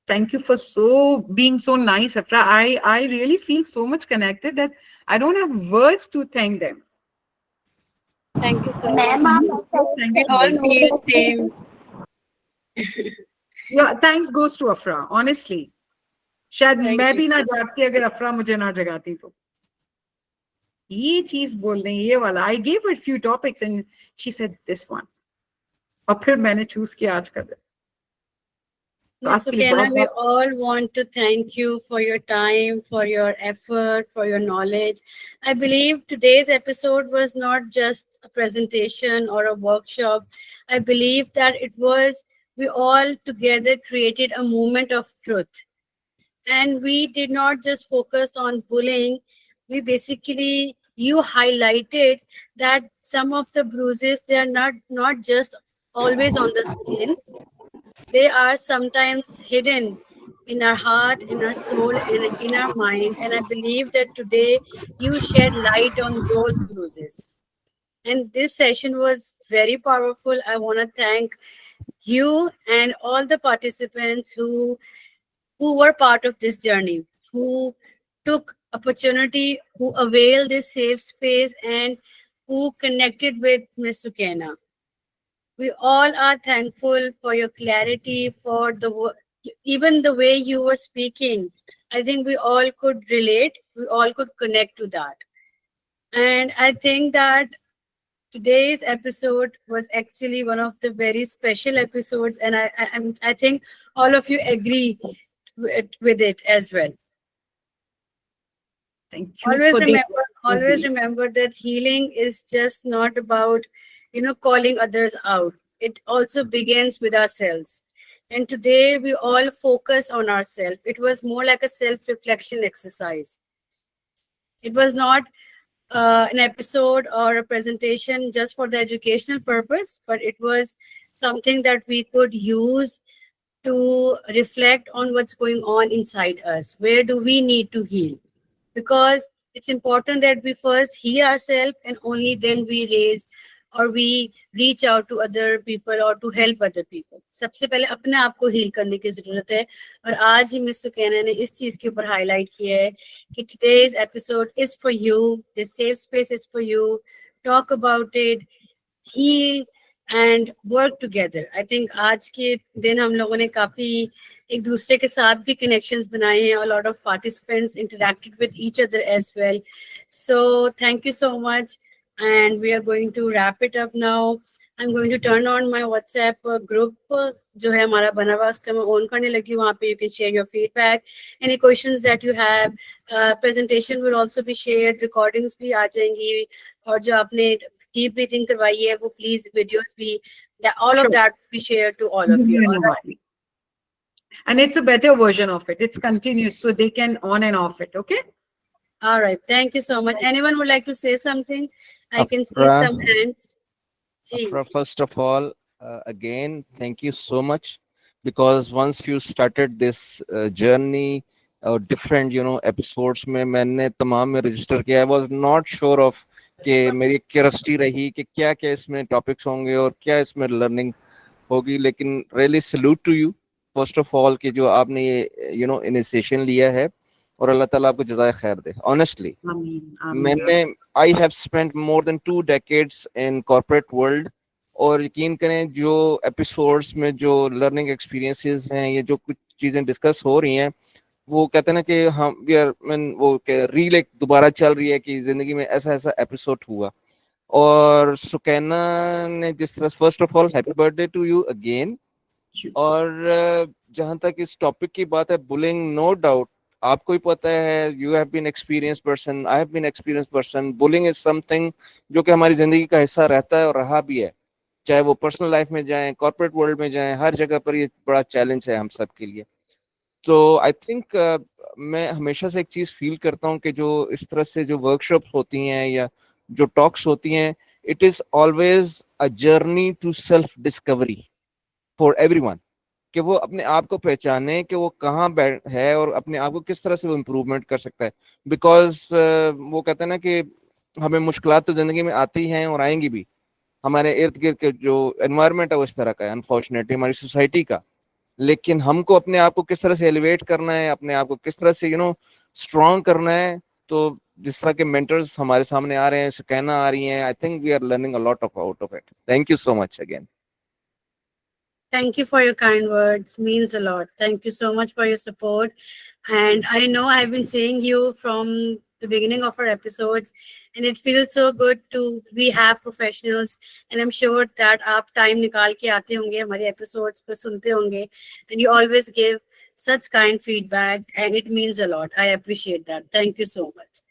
Thank you for being so nice, Afra. I really feel so much connected that I don't have words to thank them. Thank you so Ma'am, much. Thank We you. all feel same. Yeah, thanks goes to Afra, honestly. शायद Thank मैं you. भी ना जागती अगर अफरा मुझे ना जगाती तो. ये चीज बोल रही ये वाला. I gave her a few topics and she said this one. और फिर मैंने चूज किया आज का दिन. So Ms. आपके लिए Sukaina, we बहुत-बहुत all want to thank you for your time, for your effort, for your knowledge. I believe today's episode was not just a presentation or a workshop. I believe that it was, we all together created a movement of truth. And we did not just focus on bullying. We basically, you highlighted that some of the bruises, they are not just always on the skin. They are sometimes hidden in our heart, in our soul, and in our mind. And I believe that today you shed light on those bruises. And this session was very powerful. I want to thank you and all the participants who were part of this journey, who took opportunity, who availed this safe space, and who connected with Ms. Sukaina. We all are thankful for your clarity, for even the way you were speaking. I think we all could relate, we all could connect to that. And I think that today's episode was actually one of the very special episodes, and I think all of you agree with it as well. Thank you Always remember that healing is just not about, calling others out. It also begins with ourselves. And today we all focus on ourselves. It was more like a self-reflection exercise. It was not an episode or a presentation just for the educational purpose, but it was something that we could use to reflect on what's going on inside us. Where do we need to heal? Because it's important that we first heal ourselves and only then we raise or we reach out to other people or to help other people. सबसे पहले अपने आप को heal करने की ज़रूरत है, और आज ही मिस सुकैना ने इस चीज़ के ऊपर highlight किया है कि today's episode is for you, this safe space is for you. Talk about it, heal and work together. I think आज के दिन हम लोगों ने काफ़ी एक दूसरे के साथ भी connections बनाए हैं. A lot of participants interacted with each other as well. So thank you so much. And we are going to wrap it up now. I'm going to turn on my WhatsApp group जो है हमारा बना हुआ, उसका मैं on करने लगी. वहाँ पे you can share your feedback, any questions that you have. Presentation will also be shared, recordings भी आ जाएंगी, और जो आपने deep breathing करवाई है वो please videos भी, all of that will be shared to all of you. All right? And it's a better version of it. It's continuous, so they can on and off it. Okay. All right. Thank you so much. Anyone would like to say something? I can see Afra. some hands. Ji. Afra, first of all, again, thank you so much, because once you started this journey, different episodes में मैंने तमाम में register किया। I was not sure of कि मेरी curiosity रही कि क्या क्या इसमें टॉपिक्स होंगे और क्या इसमें लर्निंग होगी, लेकिन really salute to you first of all कि जो आपने ये इनिशिएशन लिया है, और अल्लाह ताला आपको जज़ाए खैर दे। ऑनेस्टली मैंने I have spent more than 2 decades in corporate world, और यकीन करें जो एपिसोड्स में जो लर्निंग एक्सपीरियंसेस हैं, ये जो कुछ चीज़ें डिस्कस हो रही हैं, वो कहते हैं ना कि हम वी आर वो रील एक दोबारा चल रही है कि जिंदगी में ऐसा ऐसा एपिसोड हुआ। और सुकैना ने जिस तरह, first of all happy birthday to you again. और जहां तक इस टॉपिक की बात है, बुलिंग, नो डाउट आपको ही पता है, you have been experience person, I have been experience person. Bullying is something जो कि हमारी जिंदगी का हिस्सा रहता है और रहा भी है, चाहे वो पर्सनल लाइफ में जाएं, कॉर्पोरेट वर्ल्ड में जाएं, हर जगह पर ये बड़ा चैलेंज है हम सब के लिए। तो आई थिंक मैं हमेशा से एक चीज फील करता हूँ कि जो इस तरह से जो वर्कशॉप्स होती हैं या जो टॉक्स होती हैं, it is always a journey to self discovery for everyone, कि वो अपने आप को पहचाने कि वो कहाँ है और अपने आप को किस तरह से वो इम्प्रूवमेंट कर सकता है। बिकॉज वो कहते हैं ना कि हमें मुश्किलात तो जिंदगी में आती हैं और आएंगी भी, हमारे इर्द गिर्द के जो एनवायरनमेंट है वो इस तरह का है अनफॉर्चुनेटली, हमारी सोसाइटी का। लेकिन हमको अपने आप को किस तरह से एलिवेट करना है, अपने आप को किस तरह से स्ट्रॉन्ग करना है। तो जिस तरह के मेंटर्स हमारे सामने आ रहे हैं, सुकैना आ रही हैं, I think we are learning a lot of out of it. Thank you so much again. Thank you for your kind words. Means a lot. Thank you so much for your support. And I know I've been seeing you from the beginning of our episodes, and it feels so good to we have professionals. And I'm sure that आप time निकाल के आते होंगे हमारे episodes पे सुनते होंगे, and you always give such kind feedback, and it means a lot. I appreciate that. Thank you so much.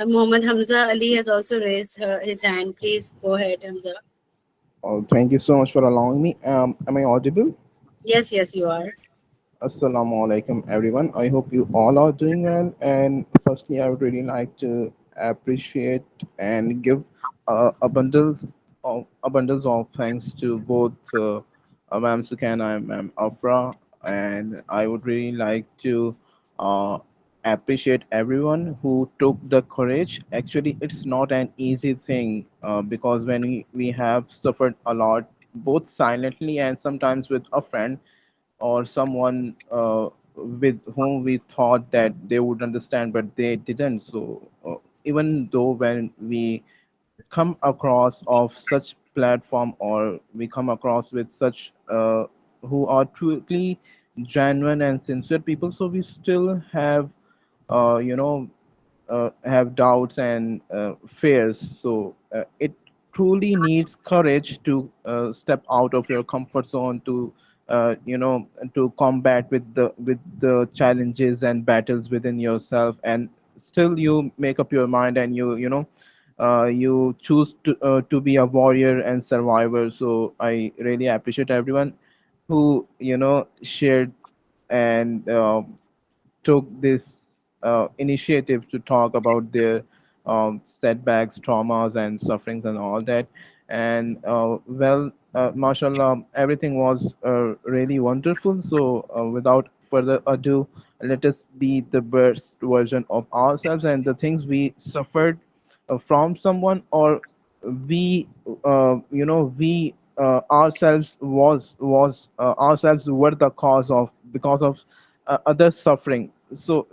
Mohammed Hamza Ali has also raised his hand. Please go ahead, Hamza. Oh, thank you so much for allowing me. Am I audible? Yes, yes, you are. Assalamu alaikum, everyone. I hope you all are doing well. And firstly, I would really like to appreciate and give abundance of thanks to both Ma'am Sukana and Ma'am Afra. And I would really like to uh, appreciate everyone who took the courage. Actually, it's not an easy thing because when we have suffered a lot, both silently and sometimes with a friend or someone with whom we thought that they would understand, but they didn't. So even though when we come across of such platform or we come across with such who are truly genuine and sincere people, so we still have uh, you know have doubts and fears. So it truly needs courage to step out of your comfort zone to to combat with the challenges and battles within yourself, and still you make up your mind and you choose to be a warrior and survivor. So I really appreciate everyone who shared and took this initiative to talk about their setbacks, traumas, and sufferings, and all that. And mashallah, everything was really wonderful. So, without further ado, let us be the best version of ourselves, and the things we suffered from someone, or we, we ourselves were the cause of, because of others suffering. So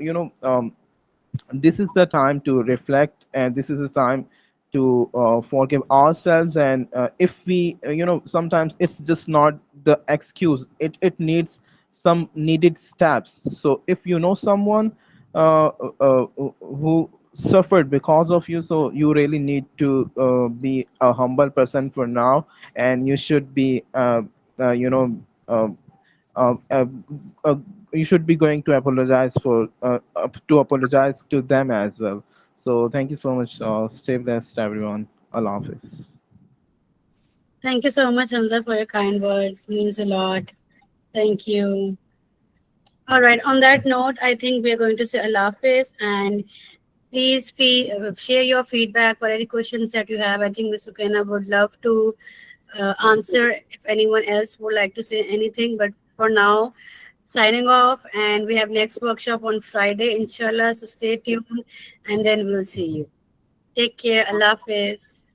this is the time to reflect, and this is the time to forgive ourselves. And if we sometimes it's just not the excuse, it needs some needed steps. So if you know someone uh, who suffered because of you, so you really need to be a humble person for now, and you should be uh, uh, uh, uh, you should be going to apologize to apologize to them as well. So thank you so much. Stay blessed, everyone. Allah Hafiz. Thank you so much, Hamza, for your kind words. Means a lot. Thank you. All right. On that note, I think we are going to say Allah Hafiz, and please share your feedback or any questions that you have. I think Ms. Sukaina would love to answer if anyone else would like to say anything. But for now, signing off, and we have next workshop on Friday, inshallah. So stay tuned, and then we'll see you. Take care. Allah Hafiz.